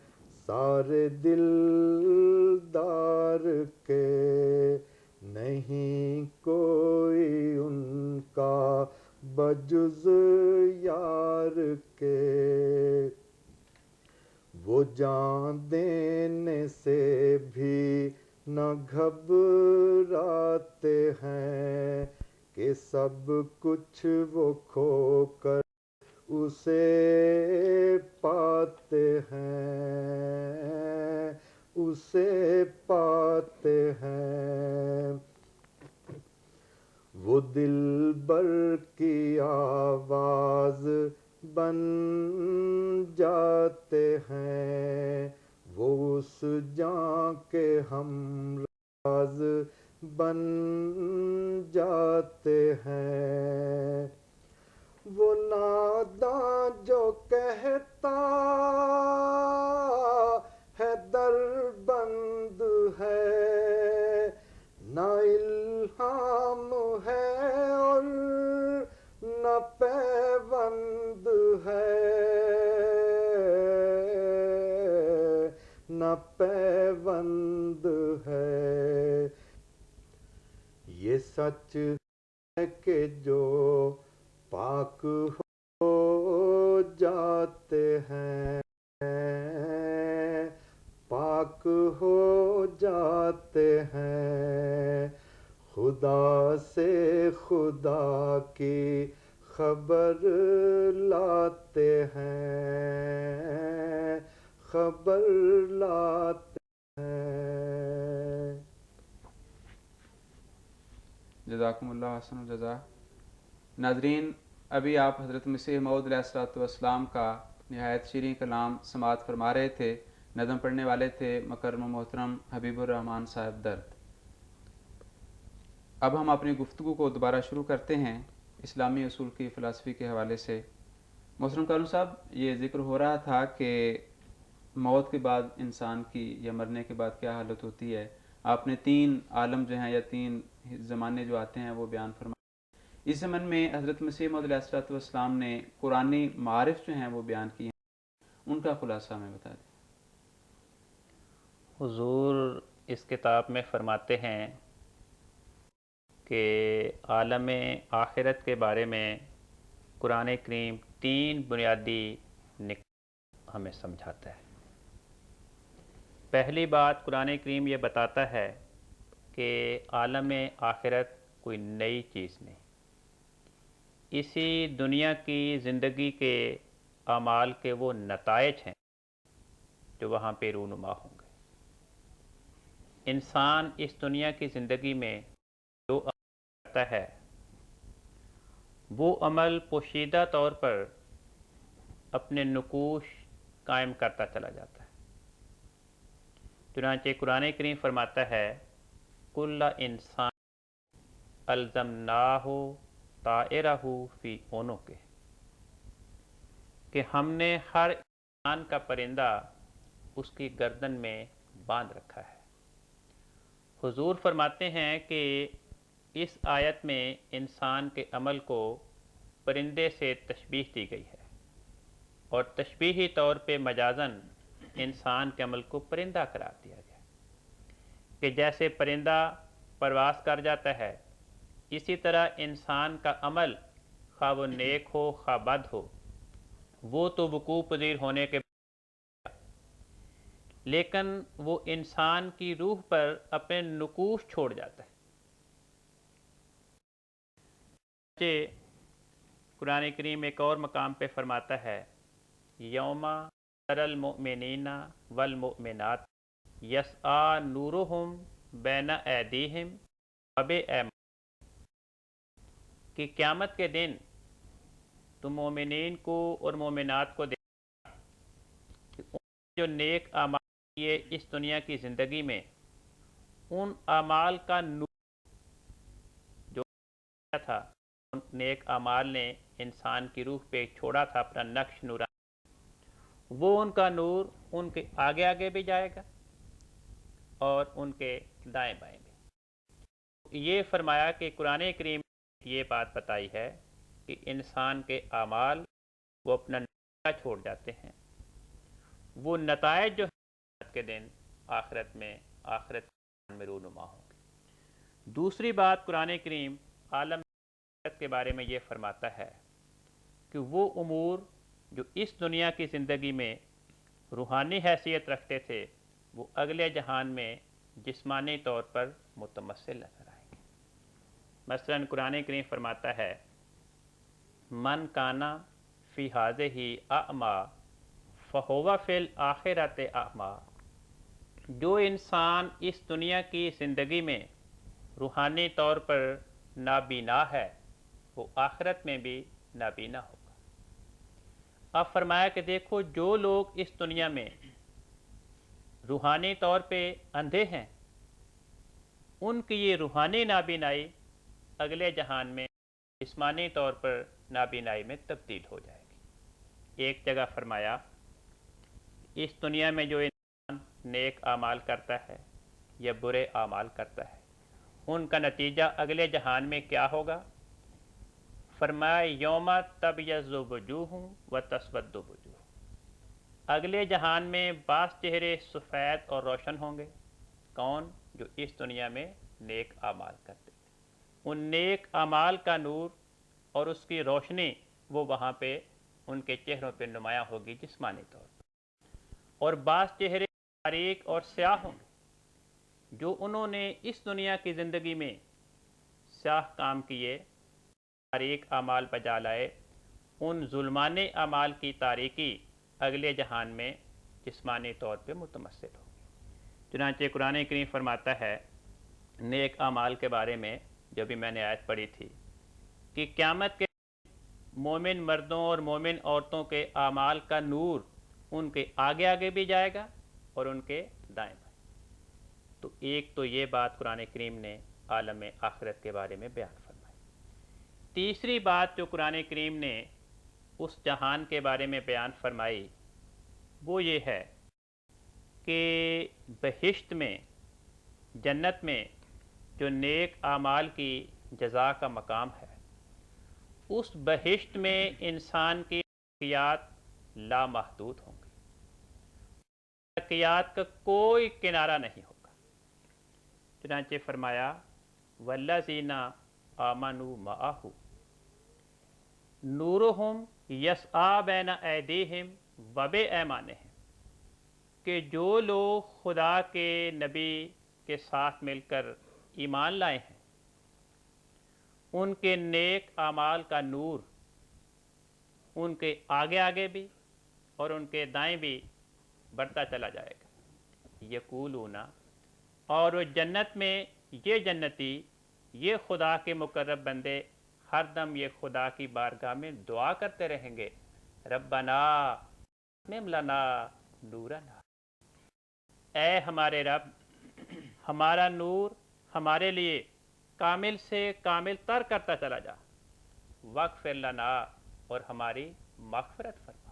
سارے دلدار کے، نہیں کوئی ان کا بجز یار کے، وہ جان دینے سے بھی نہ گھبراتے ہیں کہ سب کچھ وہ کھو کر اسے پاتے ہیں، اسے پاتے ہیں۔ وہ دلبر کی آواز بن جاتے ہیں، وہ اس جاں کے ہمراز بن جاتے ہیں۔ وہ ناداں جو کہتا ہے در بند ہے، نہ الہام ہے اور نہ پیوند ہے، نہ پیوند ہے۔ یہ سچ ہے کہ جو پاک ہو جاتے ہیں، پاک ہو جاتے ہیں، خدا سے خدا کی خبر لاتے ہیں، خبر لاتے ہیں۔ جزاکم اللہ حسن الجزا۔ ناظرین، ابھی آپ حضرت مسیح موعود علیہ السلام کا نہایت شیریں کلام سماعت فرما رہے تھے۔ نظم پڑھنے والے تھے مکرم و محترم حبیب الرحمن صاحب درد۔ اب ہم اپنی گفتگو کو دوبارہ شروع کرتے ہیں اسلامی اصول کی فلسفی کے حوالے سے۔ محترم کالم صاحب، یہ ذکر ہو رہا تھا کہ موت کے بعد انسان کی یا مرنے کے بعد کیا حالت ہوتی ہے۔ آپ نے 3 عالم جو ہیں یا 3 زمانے جو آتے ہیں وہ بیان فرمائے۔ اس زمن میں حضرت مسیح موعود علیہ السلام نے قرآنی معارف جو ہیں وہ بیان کیے ہیں، ان کا خلاصہ ہمیں بتا دیں۔ حضور اس کتاب میں فرماتے ہیں کہ عالم آخرت کے بارے میں قرآن کریم 3 بنیادی نکات ہمیں سمجھاتا ہے۔ پہلی بات قرآن کریم یہ بتاتا ہے کہ عالم آخرت کوئی نئی چیز نہیں، اسی دنیا کی زندگی کے اعمال کے وہ نتائج ہیں جو وہاں پہ رونما ہوں گے۔ انسان اس دنیا کی زندگی میں جو عمل کرتا ہے وہ عمل پوشیدہ طور پر اپنے نقوش قائم کرتا چلا جاتا ہے۔ چنانچہ قرآن کریم فرماتا ہے کل انسان الزمناہ طائرہ فی عنقہ، کہ ہم نے ہر انسان کا پرندہ اس کی گردن میں باندھ رکھا ہے۔ حضور فرماتے ہیں کہ اس آیت میں انسان کے عمل کو پرندے سے تشبیہ دی گئی ہے، اور تشبیہی طور پہ مجازاً انسان کے عمل کو پرندہ قرار دیا گیا کہ جیسے پرندہ پرواز کر جاتا ہے، اسی طرح انسان کا عمل خواہ وہ نیک ہو خواہ بد ہو وہ تو وقوع پذیر ہونے کے لیکن وہ انسان کی روح پر اپنے نقوش چھوڑ جاتا ہے۔ قرآن کریم ایک اور مقام پہ فرماتا ہے یوم تری المؤمنین والمؤمنات یسعی نورہم بین ایدیہم وبایمانہم، کہ قیامت کے دن تم مومنین کو اور مومنات کو دیکھا کہ ان جو نیک اعمال کیے اس دنیا کی زندگی میں، ان اعمال کا نور جو تھا، ان نیک اعمال نے انسان کی روح پہ چھوڑا تھا اپنا نقش نورانی، وہ ان کا نور ان کے آگے آگے بھی جائے گا اور ان کے دائیں بائیں بھی۔ یہ فرمایا کہ قرآن کریم نے یہ بات بتائی ہے کہ انسان کے اعمال وہ اپنا نتیجہ چھوڑ جاتے ہیں، وہ نتائج جو ہیں کے دن آخرت میں رونما ہوں گے۔ دوسری بات قرآن کریم عالم آخرت کے بارے میں یہ فرماتا ہے کہ وہ امور جو اس دنیا کی زندگی میں روحانی حیثیت رکھتے تھے وہ اگلے جہان میں جسمانی طور پر متمثل نظر آئیں گے۔ مثلا قرآن کریم فرماتا ہے من کانا فی ہذہ اعمی فہو فی الآخرۃ اعمی، جو انسان اس دنیا کی زندگی میں روحانی طور پر نابینا ہے وہ آخرت میں بھی نابینا ہوگا۔ اب فرمایا کہ دیکھو جو لوگ اس دنیا میں روحانی طور پہ اندھے ہیں ان کی یہ روحانی نابینائی اگلے جہان میں جسمانی طور پر نابینائی میں تبدیل ہو جائے گی۔ ایک جگہ فرمایا اس دنیا میں جو انسان نیک اعمال کرتا ہے یا برے اعمال کرتا ہے ان کا نتیجہ اگلے جہان میں کیا ہوگا؟ فرمایا یوم تبیض وجوہ وتسود وجوہ، اگلے جہان میں بعض چہرے سفید اور روشن ہوں گے۔ کون؟ جو اس دنیا میں نیک اعمال کرتے تھے، ان نیک اعمال کا نور اور اس کی روشنی وہ وہاں پہ ان کے چہروں پہ نمایاں ہوگی جسمانی طور پر، اور بعض چہرے تاریک اور سیاہ ہوں گے جو انہوں نے اس دنیا کی زندگی میں سیاہ کام کیے، تاریک اعمال بجا لائے، ان ظلمانے اعمال کی تاریکی اگلے جہان میں جسمانی طور پہ متمثل ہوگی۔ چنانچہ قرآن کریم فرماتا ہے نیک اعمال کے بارے میں جو بھی میں نے آیت پڑھی تھی کہ قیامت کے مومن مردوں اور مومن عورتوں کے اعمال کا نور ان کے آگے آگے بھی جائے گا اور ان کے دائیں بائیں۔ تو ایک تو یہ بات قرآن کریم نے عالم آخرت کے بارے میں بیان فرمائی۔ تیسری بات جو قرآن کریم نے اس جہان کے بارے میں بیان فرمائی وہ یہ ہے کہ بہشت میں، جنت میں جو نیک اعمال کی جزا کا مقام ہے، اس بہشت میں انسان کی ترقیات لامحدود ہوں گی، ترقیات کا کوئی کنارہ نہیں ہوگا۔ چنانچہ فرمایا والذین آمنوا معہ، نورہم یسعی بین ایدیہم و بایمانہم، کہ جو لوگ خدا کے نبی کے ساتھ مل کر ایمان لائے ہیں ان کے نیک اعمال کا نور ان کے آگے آگے بھی اور ان کے دائیں بھی بڑھتا چلا جائے گا۔ یقولون، اور وہ جنت میں یہ جنتی، یہ خدا کے مقرب بندے ہر دم یہ خدا کی بارگاہ میں دعا کرتے رہیں گے، ربنا اتمم لنا نورنا، اے ہمارے رب ہمارا نور ہمارے لیے کامل سے کامل تر کرتا چلا جا، واغفر لنا، اور ہماری مغفرت فرما۔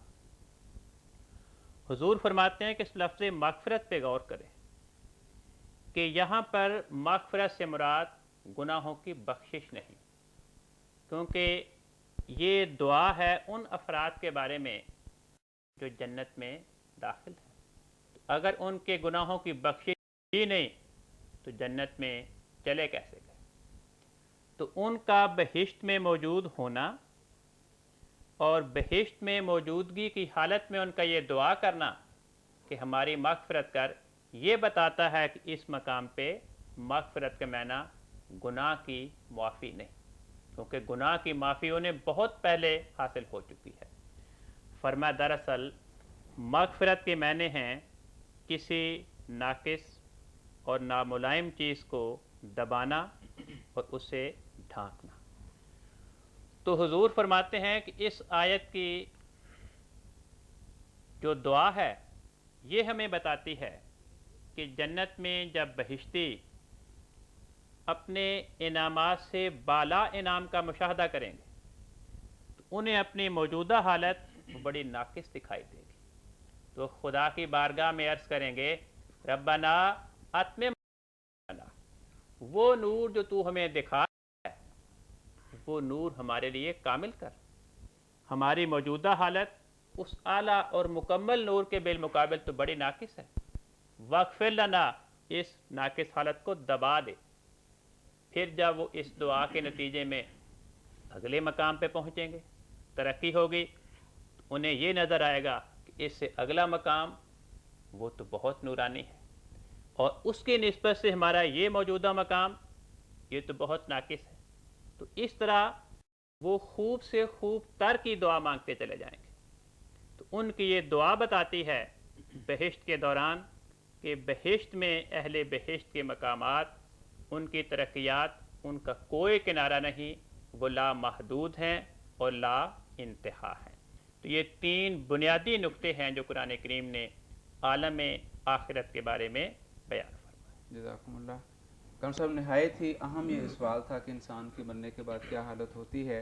حضور فرماتے ہیں کہ اس لفظ مغفرت پہ غور کریں کہ یہاں پر مغفرت سے مراد گناہوں کی بخشش نہیں، کیونکہ یہ دعا ہے ان افراد کے بارے میں جو جنت میں داخل ہیں، اگر ان کے گناہوں کی بخشش ہی نہیں تو جنت میں چلے کیسے گئے؟ تو ان کا بہشت میں موجود ہونا اور بہشت میں موجودگی کی حالت میں ان کا یہ دعا کرنا کہ ہماری مغفرت کر، یہ بتاتا ہے کہ اس مقام پہ مغفرت کا معنی گناہ کی معافی نہیں، کیونکہ گناہ کی معافی انہیں بہت پہلے حاصل ہو چکی ہے۔ فرمایا دراصل مغفرت کے معنی ہیں کسی ناقص اور ناملائم چیز کو دبانا اور اسے ڈھانکنا۔ تو حضور فرماتے ہیں کہ اس آیت کی جو دعا ہے یہ ہمیں بتاتی ہے کہ جنت میں جب بہشتی اپنے انعامات سے بالا انعام کا مشاہدہ کریں گے تو انہیں اپنی موجودہ حالت بڑی ناقص دکھائی دے گی، تو خدا کی بارگاہ میں عرض کریں گے ربنا اتمم لنا، وہ نور جو تو ہمیں دکھا ہے وہ نور ہمارے لیے کامل کر، ہماری موجودہ حالت اس اعلیٰ اور مکمل نور کے بالمقابل تو بڑی ناقص ہے، واغفر لنا، اس ناقص حالت کو دبا دے۔ پھر جب وہ اس دعا کے نتیجے میں اگلے مقام پہ پہنچیں گے، ترقی ہوگی، تو انہیں یہ نظر آئے گا کہ اس سے اگلا مقام وہ تو بہت نورانی ہے، اور اس کی نسبت سے ہمارا یہ موجودہ مقام یہ تو بہت ناقص ہے۔ تو اس طرح وہ خوب سے خوب تر کی دعا مانگتے چلے جائیں گے۔ تو ان کی یہ دعا بتاتی ہے بہشت کے دوران کہ بہشت میں اہل بہشت کے مقامات، ان کی ترقیات، ان کا کوئی کنارہ نہیں، وہ لا محدود ہیں اور لا انتہا ہیں۔ تو یہ تین بنیادی نقطے ہیں جو قرآن کریم نے عالم آخرت کے بارے میں بیان فرمائے۔ جزاکم اللہ۔ کرم صاحب، نہایت ہی اہم یہ سوال تھا کہ انسان کے مرنے کے بعد کیا حالت ہوتی ہے،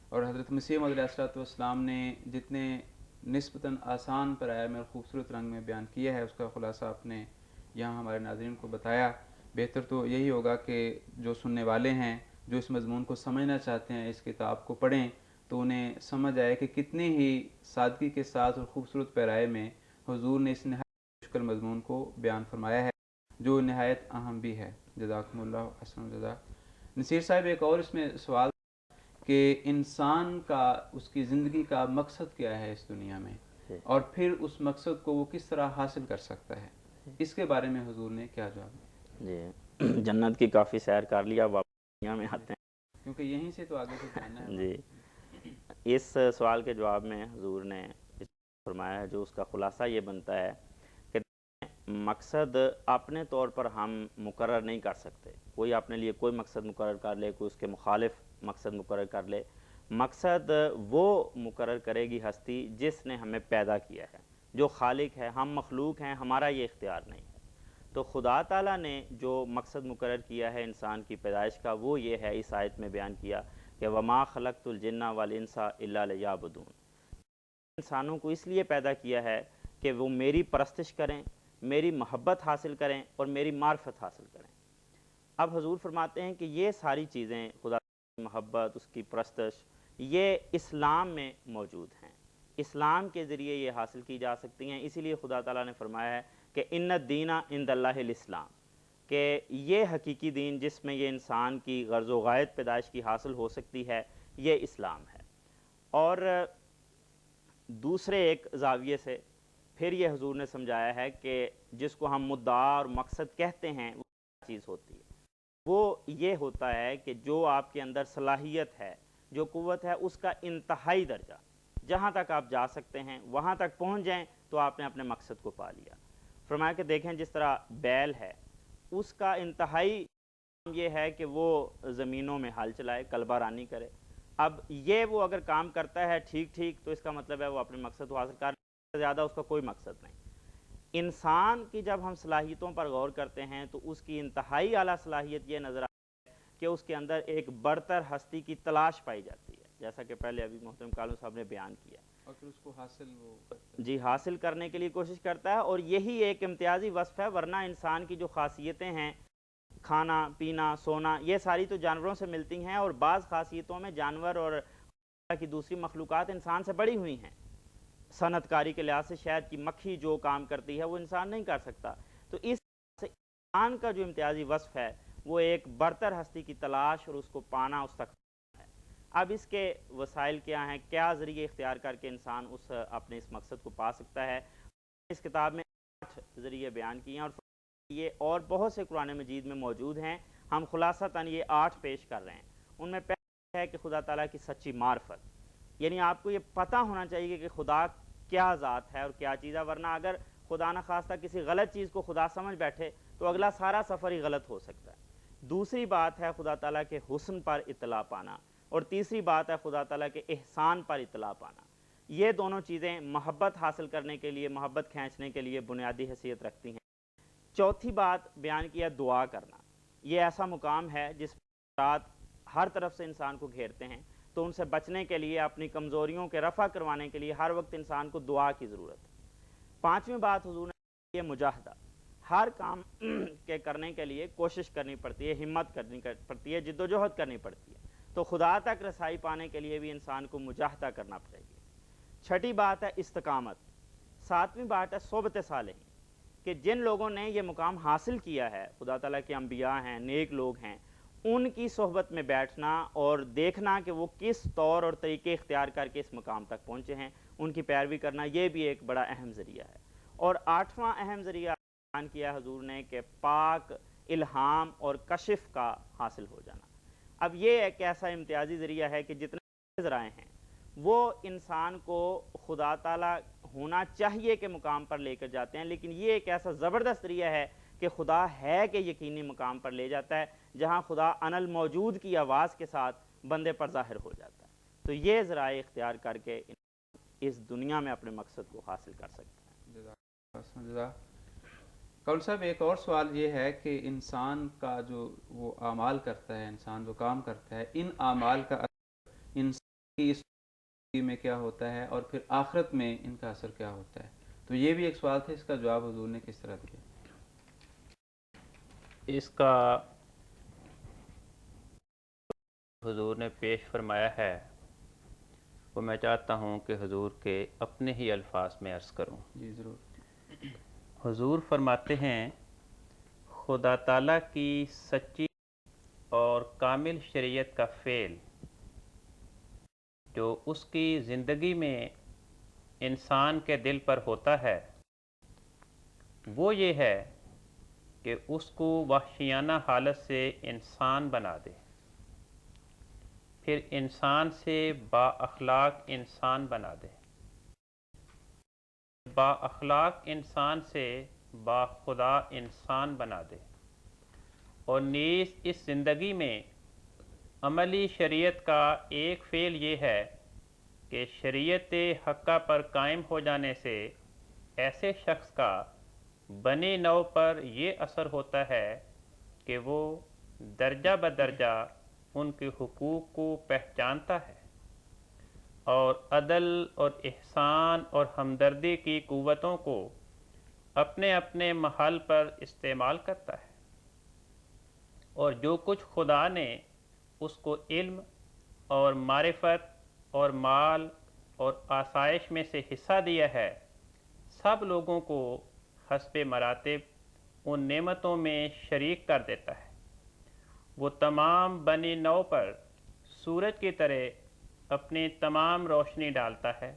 اور حضرت مسیح موعود علیہ السلام نے جتنے نسبتاً آسان پیغام اور خوبصورت رنگ میں بیان کیا ہے اس کا خلاصہ آپ نے یہاں ہمارے ناظرین کو بتایا۔ بہتر تو یہی ہوگا کہ جو سننے والے ہیں، جو اس مضمون کو سمجھنا چاہتے ہیں، اس کتاب کو پڑھیں تو انہیں سمجھ آئے کہ کتنی ہی سادگی کے ساتھ اور خوبصورت پیرائے میں حضور نے اس نہایت مشکل مضمون کو بیان فرمایا ہے جو نہایت اہم بھی ہے۔ جزاکم اللہ احسن الجزا۔ نصیر صاحب، ایک اور اس میں سوال کہ انسان کا، اس کی زندگی کا مقصد کیا ہے اس دنیا میں، اور پھر اس مقصد کو وہ کس طرح حاصل کر سکتا ہے، اس کے بارے میں حضور نے کیا جواب دیا؟ جی، جنت کی کافی سیر کر لیا، واپس دنیا میں آتے ہیں کیونکہ یہیں سے تو آگے سے جانا ہے۔ جی، اس سوال کے جواب میں حضور نے فرمایا ہے جو اس کا خلاصہ یہ بنتا ہے کہ مقصد اپنے طور پر ہم مقرر نہیں کر سکتے، کوئی اپنے لیے کوئی مقصد مقرر کر لے، کوئی اس کے مخالف مقصد مقرر کر لے، مقصد وہ مقرر کرے گی ہستی جس نے ہمیں پیدا کیا ہے، جو خالق ہے، ہم مخلوق ہیں، ہمارا یہ اختیار نہیں ہے۔ تو خدا تعالیٰ نے جو مقصد مقرر کیا ہے انسان کی پیدائش کا وہ یہ ہے، اس آیت میں بیان کیا کہ وَمَا خَلَقْتُ الْجِنَّ وَالْإِنسَ إِلَّا لِيَعْبُدُونِ، انسانوں کو اس لیے پیدا کیا ہے کہ وہ میری پرستش کریں، میری محبت حاصل کریں اور میری معرفت حاصل کریں۔ اب حضور فرماتے ہیں کہ یہ ساری چیزیں، خدا کی محبت، اس کی پرستش، یہ اسلام میں موجود ہیں، اسلام کے ذریعے یہ حاصل کی جا سکتی ہیں۔ اسی لیے خدا تعالیٰ نے فرمایا ہے کہ ان الدین عند اللہ الاسلام، کہ یہ حقیقی دین جس میں یہ انسان کی غرض و غایت پیدائش کی حاصل ہو سکتی ہے یہ اسلام ہے۔ اور دوسرے ایک زاویے سے پھر یہ حضور نے سمجھایا ہے کہ جس کو ہم مدعا اور مقصد کہتے ہیں وہ کیا چیز ہوتی ہے. وہ یہ ہوتا ہے کہ جو آپ کے اندر صلاحیت ہے، جو قوت ہے، اس کا انتہائی درجہ، جہاں تک آپ جا سکتے ہیں وہاں تک پہنچ جائیں تو آپ نے اپنے مقصد کو پا لیا. فرمایا کہ دیکھیں جس طرح بیل ہے، اس کا انتہائی یہ ہے کہ وہ زمینوں میں ہل چلائے، کلبہ رانی کرے. اب یہ وہ اگر کام کرتا ہے ٹھیک ٹھیک تو اس کا مطلب ہے وہ اپنے مقصد کو حاصل کر، زیادہ اس کا کوئی مقصد نہیں. انسان کی جب ہم صلاحیتوں پر غور کرتے ہیں تو اس کی انتہائی اعلیٰ صلاحیت یہ نظر آتی ہے کہ اس کے اندر ایک برتر ہستی کی تلاش پائی جاتی ہے، جیسا کہ پہلے ابھی محترم کالم صاحب نے بیان کیا. اور پھر اس کو حاصل وہ کرتا ہے. جی، حاصل کرنے کے لیے کوشش کرتا ہے، اور یہی ایک امتیازی وصف ہے. ورنہ انسان کی جو خاصیتیں ہیں، کھانا پینا سونا، یہ ساری تو جانوروں سے ملتی ہیں، اور بعض خاصیتوں میں جانور اور کی دوسری مخلوقات انسان سے بڑی ہوئی ہیں. صنعت کاری کے لحاظ سے شہد کی مکھی جو کام کرتی ہے وہ انسان نہیں کر سکتا. تو اس سے انسان کا جو امتیازی وصف ہے وہ ایک برتر ہستی کی تلاش اور اس کو پانا، اس تک ہے. اب اس کے وسائل کیا ہیں، کیا ذریعے اختیار کر کے انسان اپنے اس مقصد کو پا سکتا ہے. اس کتاب میں 8 ذریعے بیان کیے ہیں، اور یہ اور بہت سے قرآن مجید میں موجود ہیں. ہم خلاصتاً یہ 8 پیش کر رہے ہیں. ان میں پہلا ہے کہ خدا تعالیٰ کی سچی معرفت، یعنی آپ کو یہ پتہ ہونا چاہیے کہ خدا کیا ذات ہے اور کیا چیز ہے. ورنہ اگر خدا نخواستہ کسی غلط چیز کو خدا سمجھ بیٹھے تو اگلا سارا سفر ہی غلط ہو سکتا ہے. دوسری بات ہے خدا تعالیٰ کے حسن پر اطلاع پانا، اور تیسری بات ہے خدا تعالیٰ کے احسان پر اطلاع پانا. یہ دونوں چیزیں محبت حاصل کرنے کے لیے، محبت کھینچنے کے لیے بنیادی حیثیت رکھتی ہیں. چوتھی بات بیان کیا دعا کرنا. یہ ایسا مقام ہے جس رات ہر طرف سے انسان کو گھیرتے ہیں، تو ان سے بچنے کے لیے، اپنی کمزوریوں کے رفع کروانے کے لیے ہر وقت انسان کو دعا کی ضرورت ہے. پانچویں بات حضور نے یہ مجاہدہ، ہر کام کے کرنے کے لیے کوشش کرنی پڑتی ہے، ہمت کرنی پڑتی ہے، جد و جہد کرنی پڑتی ہے. تو خدا تک رسائی پانے کے لیے بھی انسان کو مجاہدہ کرنا پڑے گی. چھٹی بات ہے استقامت. ساتویں بات ہے صحبت صالحین، کہ جن لوگوں نے یہ مقام حاصل کیا ہے، خدا تعالیٰ کے انبیاء ہیں، نیک لوگ ہیں، ان کی صحبت میں بیٹھنا اور دیکھنا کہ وہ کس طور اور طریقے اختیار کر کے اس مقام تک پہنچے ہیں، ان کی پیروی کرنا، یہ بھی ایک بڑا اہم ذریعہ ہے. اور 8واں اہم ذریعہ بیان کیا حضور نے کہ پاک الہام اور کشف کا حاصل ہو جانا. اب یہ ایک ایسا امتیازی ذریعہ ہے کہ جتنے ذرائع ہیں وہ انسان کو خدا تعالیٰ ہونا چاہیے کے مقام پر لے کر جاتے ہیں، لیکن یہ ایک ایسا زبردست ذریعہ ہے کہ خدا ہے کہ یقینی مقام پر لے جاتا ہے، جہاں خدا ان الموجود کی آواز کے ساتھ بندے پر ظاہر ہو جاتا ہے. تو یہ ذرائع اختیار کر کے اس دنیا میں اپنے مقصد کو حاصل کر سکتا ہے. کون صاحب ایک اور سوال یہ ہے کہ انسان کا جو وہ اعمال کرتا ہے، انسان جو کام کرتا ہے، ان اعمال کا اثر انسان کی اس زندگی میں کیا ہوتا ہے، اور پھر آخرت میں ان کا اثر کیا ہوتا ہے. تو یہ بھی ایک سوال تھا، اس کا جواب حضور نے کس طرح دیا؟ اس کا حضور نے پیش فرمایا ہے وہ میں چاہتا ہوں کہ حضور کے اپنے ہی الفاظ میں عرض کروں. جی ضرور. حضور فرماتے ہیں خدا تعالیٰ کی سچی اور کامل شریعت کا فعل جو اس کی زندگی میں انسان کے دل پر ہوتا ہے وہ یہ ہے کہ اس کو وحشیانہ حالت سے انسان بنا دے، پھر انسان سے با اخلاق انسان بنا دے، با اخلاق انسان سے با خدا انسان بنا دے، اور نیز اس زندگی میں عملی شریعت کا ایک فعل یہ ہے کہ شریعت حقہ پر قائم ہو جانے سے ایسے شخص کا بنی نوع پر یہ اثر ہوتا ہے کہ وہ درجہ بدرجہ ان کے حقوق کو پہچانتا ہے اور عدل اور احسان اور ہمدردی کی قوتوں کو اپنے اپنے محل پر استعمال کرتا ہے، اور جو کچھ خدا نے اس کو علم اور معرفت اور مال اور آسائش میں سے حصہ دیا ہے، سب لوگوں کو حسب مراتب ان نعمتوں میں شریک کر دیتا ہے. وہ تمام بنی نوع پر سورج کی طرح اپنی تمام روشنی ڈالتا ہے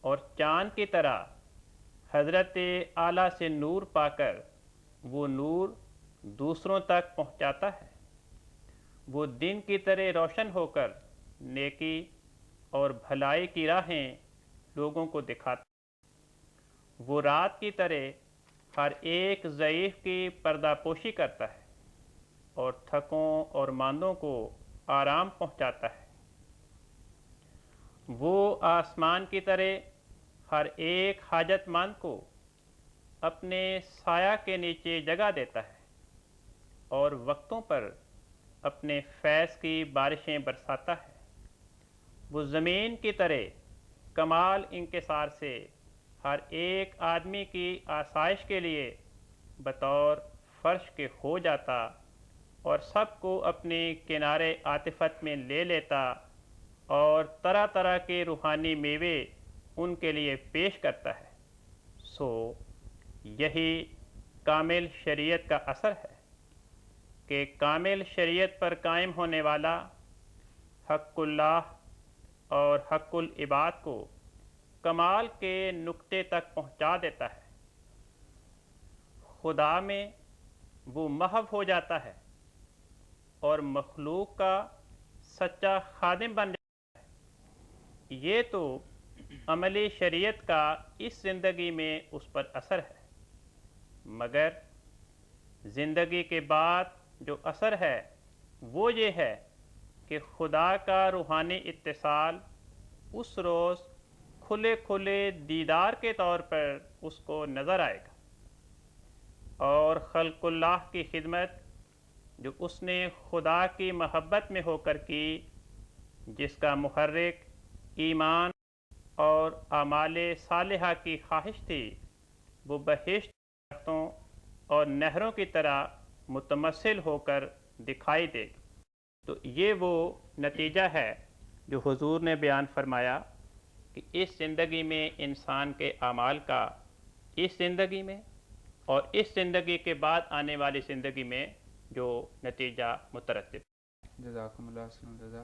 اور چاند کی طرح حضرت اعلیٰ سے نور پا کر وہ نور دوسروں تک پہنچاتا ہے۔ وہ دن کی طرح روشن ہو کر نیکی اور بھلائی کی راہیں لوگوں کو دکھاتا ہے۔ وہ رات کی طرح ہر ایک ضعیف کی پردہ پوشی کرتا ہے اور تھکوں اور ماندوں کو آرام پہنچاتا ہے۔ وہ آسمان کی طرح ہر ایک حاجت مند کو اپنے سایہ کے نیچے جگہ دیتا ہے اور وقتوں پر اپنے فیض کی بارشیں برساتا ہے۔ وہ زمین کی طرح کمال انکسار سے ہر ایک آدمی کی آسائش کے لیے بطور فرش کے ہو جاتا اور سب کو اپنے کنارے عاطفت میں لے لیتا اور طرح طرح کے روحانی میوے ان کے لیے پیش کرتا ہے۔ سو یہی کامل شریعت کا اثر ہے کہ کامل شریعت پر قائم ہونے والا حق اللہ اور حق العباد کو کمال کے نقطے تک پہنچا دیتا ہے۔ خدا میں وہ محو ہو جاتا ہے اور مخلوق کا سچا خادم بن جاتا ہے۔ یہ تو عملی شریعت کا اس زندگی میں اس پر اثر ہے، مگر زندگی کے بعد جو اثر ہے وہ یہ ہے کہ خدا کا روحانی اتصال اس روز کھلے کھلے دیدار کے طور پر اس کو نظر آئے گا، اور خلق اللہ کی خدمت جو اس نے خدا کی محبت میں ہو کر کی، جس کا محرک ایمان اور اعمال صالحہ کی خواہش تھی، وہ بہشت درختوں اور نہروں کی طرح متمثل ہو کر دکھائی دے گی۔ تو یہ وہ نتیجہ ہے جو حضور نے بیان فرمایا کہ اس زندگی میں انسان کے اعمال کا اس زندگی میں اور اس زندگی کے بعد آنے والی زندگی میں جو نتیجہ مترتب۔ جزاکم اللہ حسن جزا۔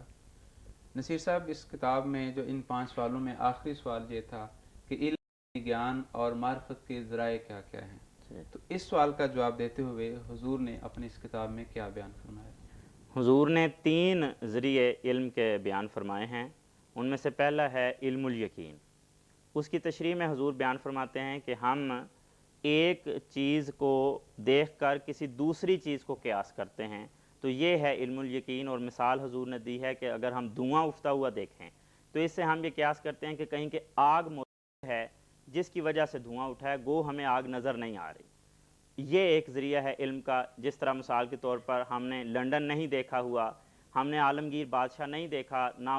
نصیر صاحب، اس کتاب میں جو ان 5 سوالوں میں آخری سوال یہ تھا کہ علم، گیان اور معرفت کے ذرائع کیا کیا ہیں، تو اس سوال کا جواب دیتے ہوئے حضور نے اپنی اس کتاب میں کیا بیان فرمایا؟ حضور نے 3 ذریعے علم کے بیان فرمائے ہیں۔ ان میں سے پہلا ہے علم الیقین۔ اس کی تشریح میں حضور بیان فرماتے ہیں کہ ہم ایک چیز کو دیکھ کر کسی دوسری چیز کو قیاس کرتے ہیں، تو یہ ہے علم الیقین۔ اور مثال حضور نے دی ہے کہ اگر ہم دھواں اٹھتا ہوا دیکھیں تو اس سے ہم یہ قیاس کرتے ہیں کہ کہیں کہ آگ موجود ہے جس کی وجہ سے دھواں اٹھا ہے، گو ہمیں آگ نظر نہیں آ رہی۔ یہ ایک ذریعہ ہے علم کا۔ جس طرح مثال کے طور پر ہم نے لنڈن نہیں دیکھا ہوا، ہم نے عالمگیر بادشاہ نہیں دیکھا، نہ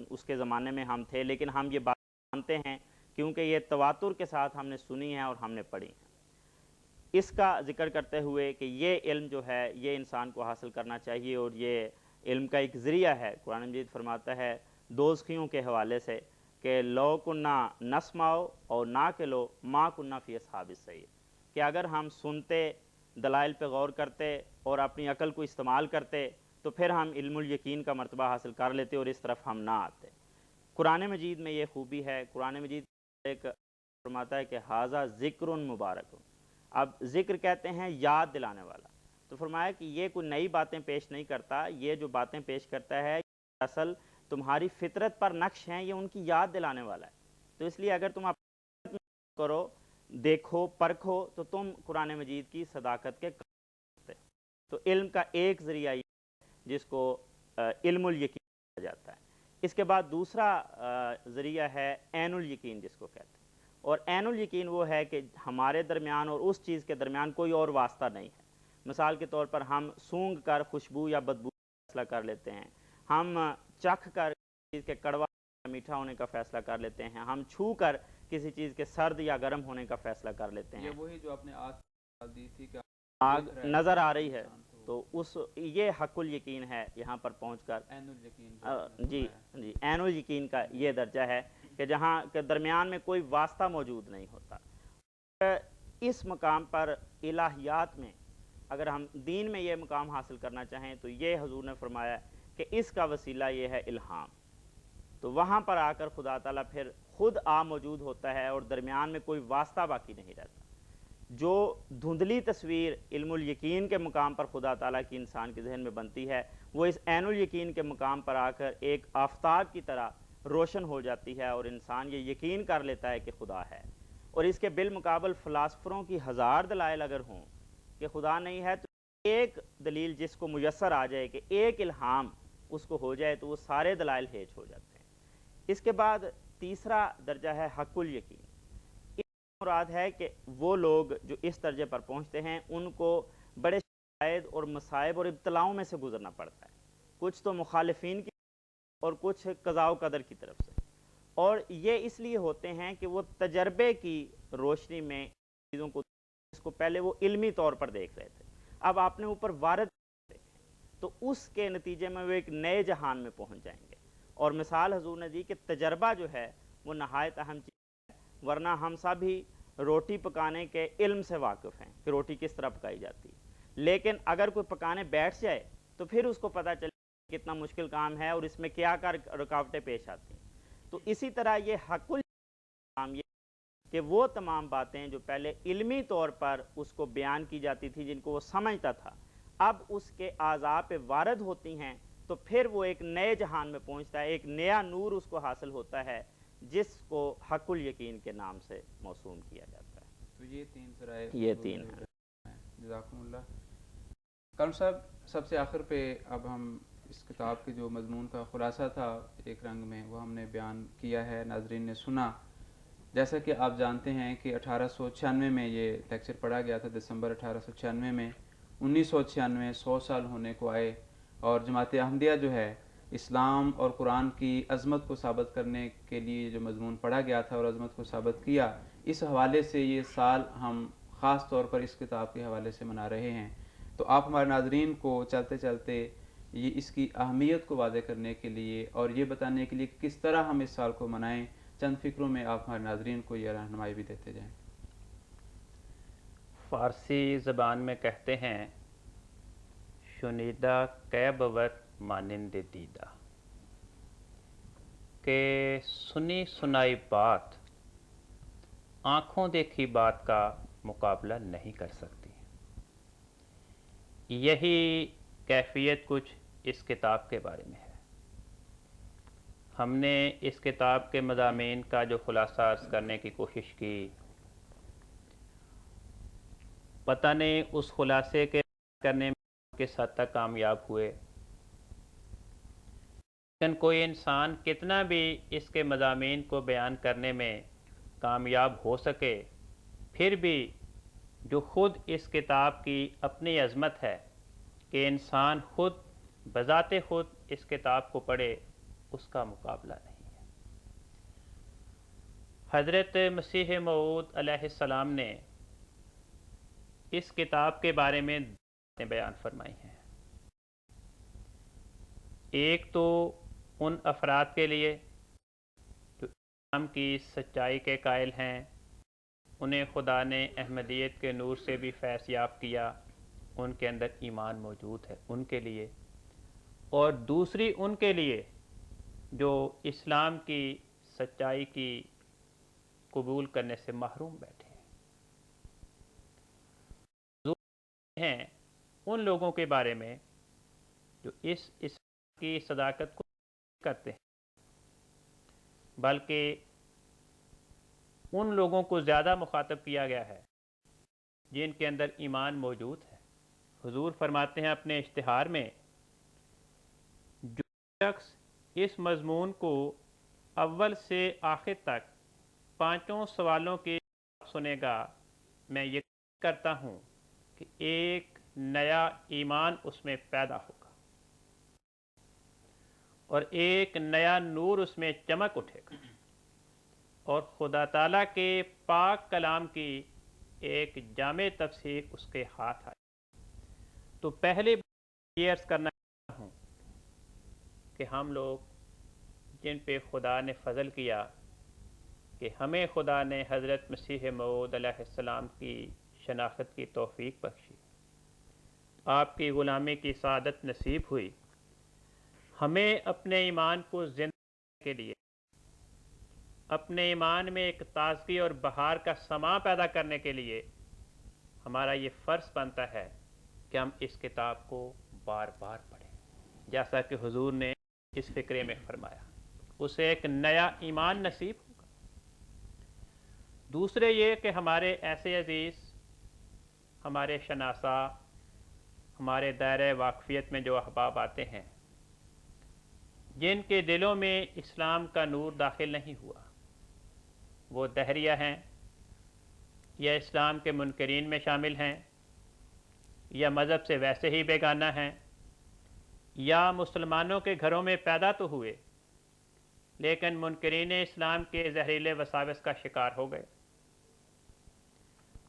اس کے زمانے میں ہم تھے، لیکن ہم یہ بات جانتے ہیں کیونکہ یہ تواتر کے ساتھ ہم نے سنی ہے اور ہم نے پڑھی ہے۔ اس کا ذکر کرتے ہوئے کہ یہ علم جو ہے یہ انسان کو حاصل کرنا چاہیے، اور یہ علم کا ایک ذریعہ ہے۔ قرآن مجید فرماتا ہے دوزخیوں کے حوالے سے کہ لو کننا نسمعو اور نہ کہ لو ما کننا فی اصحاب السعیر، کہ اگر ہم سنتے، دلائل پہ غور کرتے اور اپنی عقل کو استعمال کرتے تو پھر ہم علم الیقین کا مرتبہ حاصل کر لیتے اور اس طرف ہم نہ آتے۔ قرآن مجید میں یہ خوبی ہے۔ قرآن مجید ایک فرماتا ہے کہ ھذا ذکر مبارک۔ اب ذکر کہتے ہیں یاد دلانے والا، تو فرمایا کہ یہ کوئی نئی باتیں پیش نہیں کرتا، یہ جو باتیں پیش کرتا ہے اصل تمہاری فطرت پر نقش ہیں، یہ ان کی یاد دلانے والا ہے۔ تو اس لیے اگر تم اپنے کرو، دیکھو، پرکھو، تو تم قرآن مجید کی صداقت کے قابل۔ تو علم کا ایک ذریعہ یہ ہے جس کو علم الیقین کہا جاتا ہے۔ اس کے بعد دوسرا ذریعہ ہے عین الیقین جس کو کہتے ہیں، اور عین الیقین وہ ہے کہ ہمارے درمیان اور اس چیز کے درمیان کوئی اور واسطہ نہیں ہے۔ مثال کے طور پر ہم سونگھ کر خوشبو یا بدبو کا فیصلہ کر لیتے ہیں، ہم چکھ کر چیز کے کڑوا میٹھا ہونے کا فیصلہ کر لیتے ہیں، ہم چھو کر کسی چیز کے سرد یا گرم ہونے کا فیصلہ کر لیتے ہیں۔ یہ وہی جو آپ نے آج دی تھی کہ آگ نظر آ رہی ہے، تو یہ حق الیقین ہے یہاں پر پہنچ کر۔ عین الیقین جی عین الیقین کا یہ درجہ ہے کہ جہاں کے درمیان میں کوئی واسطہ موجود نہیں ہوتا۔ اس مقام پر الہیات میں اگر ہم دین میں یہ مقام حاصل کرنا چاہیں تو یہ حضور نے فرمایا کہ اس کا وسیلہ یہ ہے الہام، تو وہاں پر آ کر خدا تعالیٰ پھر خود موجود ہوتا ہے اور درمیان میں کوئی واسطہ باقی نہیں رہتا. جو دھندلی تصویر علم الیقین کے مقام پر خدا تعالیٰ کی انسان کے ذہن میں بنتی ہے، وہ اس عین الیقین کے مقام پر آ کر ایک آفتاب کی طرح روشن ہو جاتی ہے، اور انسان یہ یقین کر لیتا ہے کہ خدا ہے. اور اس کے بالمقابل فلاسفروں کی ہزار دلائل اگر ہوں کہ خدا نہیں ہے، تو ایک دلیل جس کو میسر آ جائے کہ ایک الہام اس کو ہو جائے تو وہ سارے دلائل ہیج ہو جاتے ہیں. اس کے بعد تیسرا درجہ ہے حق الیقین. مراد ہے کہ وہ لوگ جو اس درجے پر پہنچتے ہیں ان کو بڑے شدائد اور مصائب اور ابتلاؤں میں سے گزرنا پڑتا ہے، کچھ تو مخالفین کی اور کچھ قضاء و قدر کی طرف سے. اور یہ اس لیے ہوتے ہیں کہ وہ تجربے کی روشنی میں چیزوں کو، اس کو پہلے وہ علمی طور پر دیکھ رہے تھے، اب آپ نے اوپر وارد تو اس کے نتیجے میں وہ ایک نئے جہان میں پہنچ جائیں گے. اور مثال حضور نے دی کہ تجربہ جو ہے وہ نہایت اہم چیز ہے، ورنہ ہم سب ہی روٹی پکانے کے علم سے واقف ہیں کہ روٹی کس طرح پکائی جاتی ہے، لیکن اگر کوئی پکانے بیٹھ جائے تو پھر اس کو پتہ چلے کتنا مشکل کام ہے اور اس میں کیا رکاوٹیں پیش آتی ہیں. تو اسی طرح یہ حق کام یہ کہ وہ تمام باتیں جو پہلے علمی طور پر اس کو بیان کی جاتی تھی، جن کو وہ سمجھتا تھا، اب اس کے اعضاء پہ وارد ہوتی ہیں تو پھر وہ ایک نئے جہان میں پہنچتا ہے، ایک نیا نور اس کو حاصل ہوتا ہے جس کو حق الیقین کے نام سے موسوم کیا جاتا ہے. تو یہ تین ذرائع، یہ تین ہیں. جزاکم اللہ. کالم صاحب، سب سے آخر پہ اب ہم اس کتاب کے جو مضمون کا خلاصہ تھا ایک رنگ میں، وہ ہم نے بیان کیا ہے، ناظرین نے سنا. جیسا کہ آپ جانتے ہیں کہ 1896 میں یہ لیکچر پڑھا گیا تھا، دسمبر 1896 میں. 1996 100 سال ہونے کو آئے، اور جماعت احمدیہ جو ہے اسلام اور قرآن کی عظمت کو ثابت کرنے کے لیے جو مضمون پڑھا گیا تھا اور عظمت کو ثابت کیا، اس حوالے سے یہ سال ہم خاص طور پر اس کتاب کے حوالے سے منا رہے ہیں. تو آپ ہمارے ناظرین کو چلتے چلتے یہ اس کی اہمیت کو واضح کرنے کے لیے اور یہ بتانے کے لیے کہ کس طرح ہم اس سال کو منائیں، چند فکروں میں آپ ہمارے ناظرین کو یہ رہنمائی بھی دیتے جائیں. فارسی زبان میں کہتے ہیں شنیدہ کہ بود مانند دیدہ، کہ سنی سنائی بات آنکھوں دیکھی بات کا مقابلہ نہیں کر سکتی. یہی کیفیت کچھ اس کتاب کے بارے میں ہے. ہم نے اس کتاب کے مضامین کا جو خلاصہ عرض کرنے کی کوشش کی، پتہ نہیں اس خلاصے کے کرنے میں کس حد تک کامیاب ہوئے، لیکن کوئی انسان کتنا بھی اس کے مضامین کو بیان کرنے میں کامیاب ہو سکے، پھر بھی جو خود اس کتاب کی اپنی عظمت ہے کہ انسان خود بذات خود اس کتاب کو پڑھے، اس کا مقابلہ نہیں ہے. حضرت مسیح موعود علیہ السلام نے اس کتاب کے بارے میں باتیں بیان فرمائی ہیں. ایک تو ان افراد کے لیے جو اسلام کی سچائی کے قائل ہیں، انہیں خدا نے احمدیت کے نور سے بھی فیض یاب کیا، ان کے اندر ایمان موجود ہے، ان کے لیے. اور دوسری ان کے لیے جو اسلام کی سچائی کی قبول کرنے سے محروم بیٹھے ہیں، ان لوگوں کے بارے میں جو اس اسلام کی صداقت کو کرتے ہیں، بلکہ ان لوگوں کو زیادہ مخاطب کیا گیا ہے جن کے اندر ایمان موجود ہے. حضور فرماتے ہیں اپنے اشتہار میں، جو شخص اس مضمون کو اول سے آخر تک 5 سوالوں کے سنے گا، میں یقین کرتا ہوں کہ ایک نیا ایمان اس میں پیدا ہوگا اور ایک نیا نور اس میں چمک اٹھے گا، اور خدا تعالیٰ کے پاک کلام کی ایک جامع تفسیر اس کے ہاتھ آئے. تو پہلے یہ عرض کرنا چاہتا ہوں کہ ہم لوگ جن پہ خدا نے فضل کیا کہ ہمیں خدا نے حضرت مسیح موعود علیہ السلام کی شناخت کی توفیق بخشی، آپ کی غلامی کی سعادت نصیب ہوئی، ہمیں اپنے ایمان کو زندہ کے لیے اپنے ایمان میں ایک تازگی اور بہار کا سماں پیدا کرنے کے لیے ہمارا یہ فرض بنتا ہے کہ ہم اس کتاب کو بار بار پڑھیں، جیسا کہ حضور نے اس فقرے میں فرمایا، اسے ایک نیا ایمان نصیب ہوگا۔ دوسرے یہ کہ ہمارے ایسے عزیز، ہمارے شناسا، ہمارے دائرۂ واقفیت میں جو احباب آتے ہیں جن کے دلوں میں اسلام کا نور داخل نہیں ہوا، وہ دہریہ ہیں یا اسلام کے منکرین میں شامل ہیں یا مذہب سے ویسے ہی بیگانہ ہیں یا مسلمانوں کے گھروں میں پیدا تو ہوئے لیکن منکرین اسلام کے زہریلے وساوس کا شکار ہو گئے،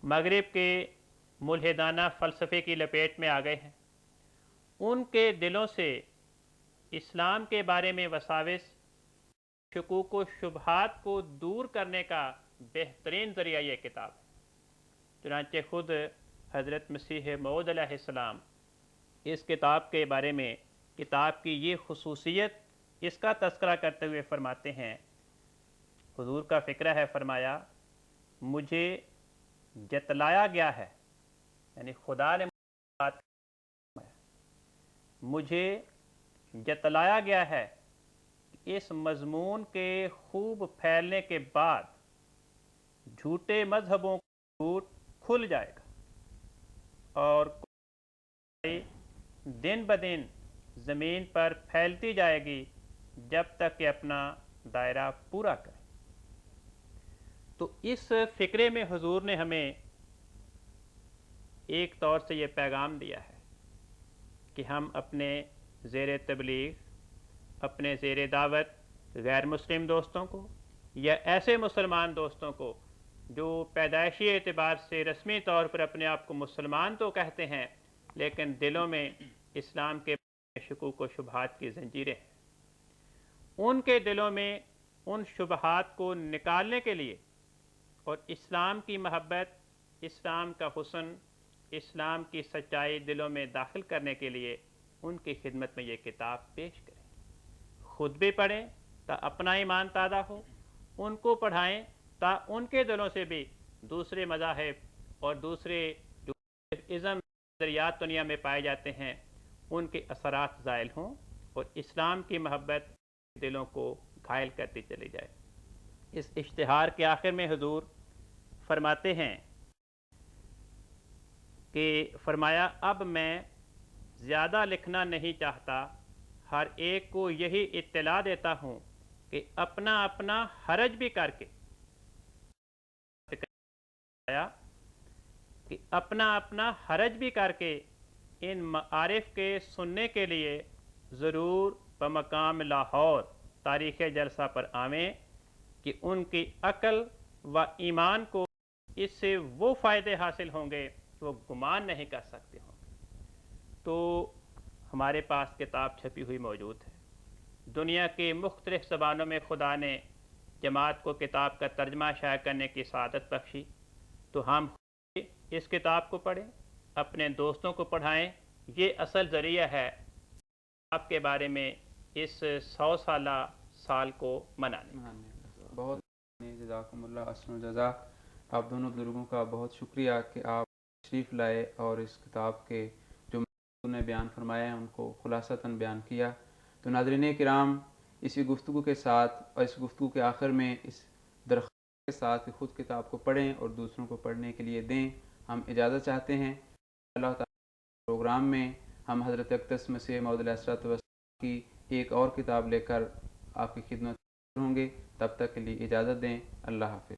مغرب کے ملحدانہ فلسفے کی لپیٹ میں آ گئے ہیں۔ ان کے دلوں سے اسلام کے بارے میں وساوس، شکوک و شبہات کو دور کرنے کا بہترین ذریعہ یہ کتاب ہے۔ چنانچہ خود حضرت مسیح موعود علیہ السلام اس کتاب کے بارے میں، کتاب کی یہ خصوصیت، اس کا تذکرہ کرتے ہوئے فرماتے ہیں، حضور کا فقرہ ہے، فرمایا مجھے جتلایا گیا ہے، یعنی خدا نے مجھے جتلایا گیا ہے کہ اس مضمون کے خوب پھیلنے کے بعد جھوٹے مذہبوں کا جھوٹ کھل جائے گا اور دن بدن زمین پر پھیلتی جائے گی جب تک کہ اپنا دائرہ پورا کرے۔ تو اس فقرے میں حضور نے ہمیں ایک طور سے یہ پیغام دیا ہے کہ ہم اپنے زیر تبلیغ، اپنے زیر دعوت غیر مسلم دوستوں کو یا ایسے مسلمان دوستوں کو جو پیدائشی اعتبار سے رسمی طور پر اپنے آپ کو مسلمان تو کہتے ہیں لیکن دلوں میں اسلام کے شکوک و شبہات کی زنجیریں ہیں، ان کے دلوں میں ان شبہات کو نکالنے کے لیے اور اسلام کی محبت، اسلام کا حسن، اسلام کی سچائی دلوں میں داخل کرنے کے لیے ان کی خدمت میں یہ کتاب پیش کریں۔ خود بھی پڑھیں تا اپنا ایمان تازہ ہو، ان کو پڑھائیں تا ان کے دلوں سے بھی دوسرے مذاہب اور دوسرے جو ازم نظریات دنیا میں پائے جاتے ہیں ان کے اثرات زائل ہوں اور اسلام کی محبت دلوں کو گھائل کرتی چلی جائے۔ اس اشتہار کے آخر میں حضور فرماتے ہیں کہ فرمایا اب میں زیادہ لکھنا نہیں چاہتا، ہر ایک کو یہی اطلاع دیتا ہوں کہ اپنا اپنا حرج بھی کر کے ان معارف کے سننے کے لیے ضرور بمقام لاہور تاریخ جلسہ پر آویں کہ ان کی عقل و ایمان کو اس سے وہ فائدے حاصل ہوں گے وہ گمان نہیں کر سکتے ہوں گے۔ تو ہمارے پاس کتاب چھپی ہوئی موجود ہے، دنیا کے مختلف زبانوں میں خدا نے جماعت کو کتاب کا ترجمہ شائع کرنے کی سعادت بخشی، تو ہم اس کتاب کو پڑھیں، اپنے دوستوں کو پڑھائیں۔ یہ اصل ذریعہ ہے آپ کے بارے میں اس 100 سالہ سال کو منانے۔ بہت جزاکم اللہ احسن الجزا۔ آپ دونوں بزرگوں کا بہت شکریہ کہ آپ تشریف لائے اور اس کتاب کے جو نے بیان فرمایا ہے ان کو خلاصتاً بیان کیا۔ تو ناظرین کرام، اسی گفتگو کے ساتھ اور اس گفتگو کے آخر میں اس درخواست کے ساتھ کہ خود کتاب کو پڑھیں اور دوسروں کو پڑھنے کے لیے دیں، ہم اجازت چاہتے ہیں۔ اللہ تعالیٰ پروگرام میں ہم حضرت اقدس مسیح موعود علیہ السلام کی ایک اور کتاب لے کر آپ کی خدمت ہوں گے، تب تک کے لیے اجازت دیں۔ اللہ حافظ۔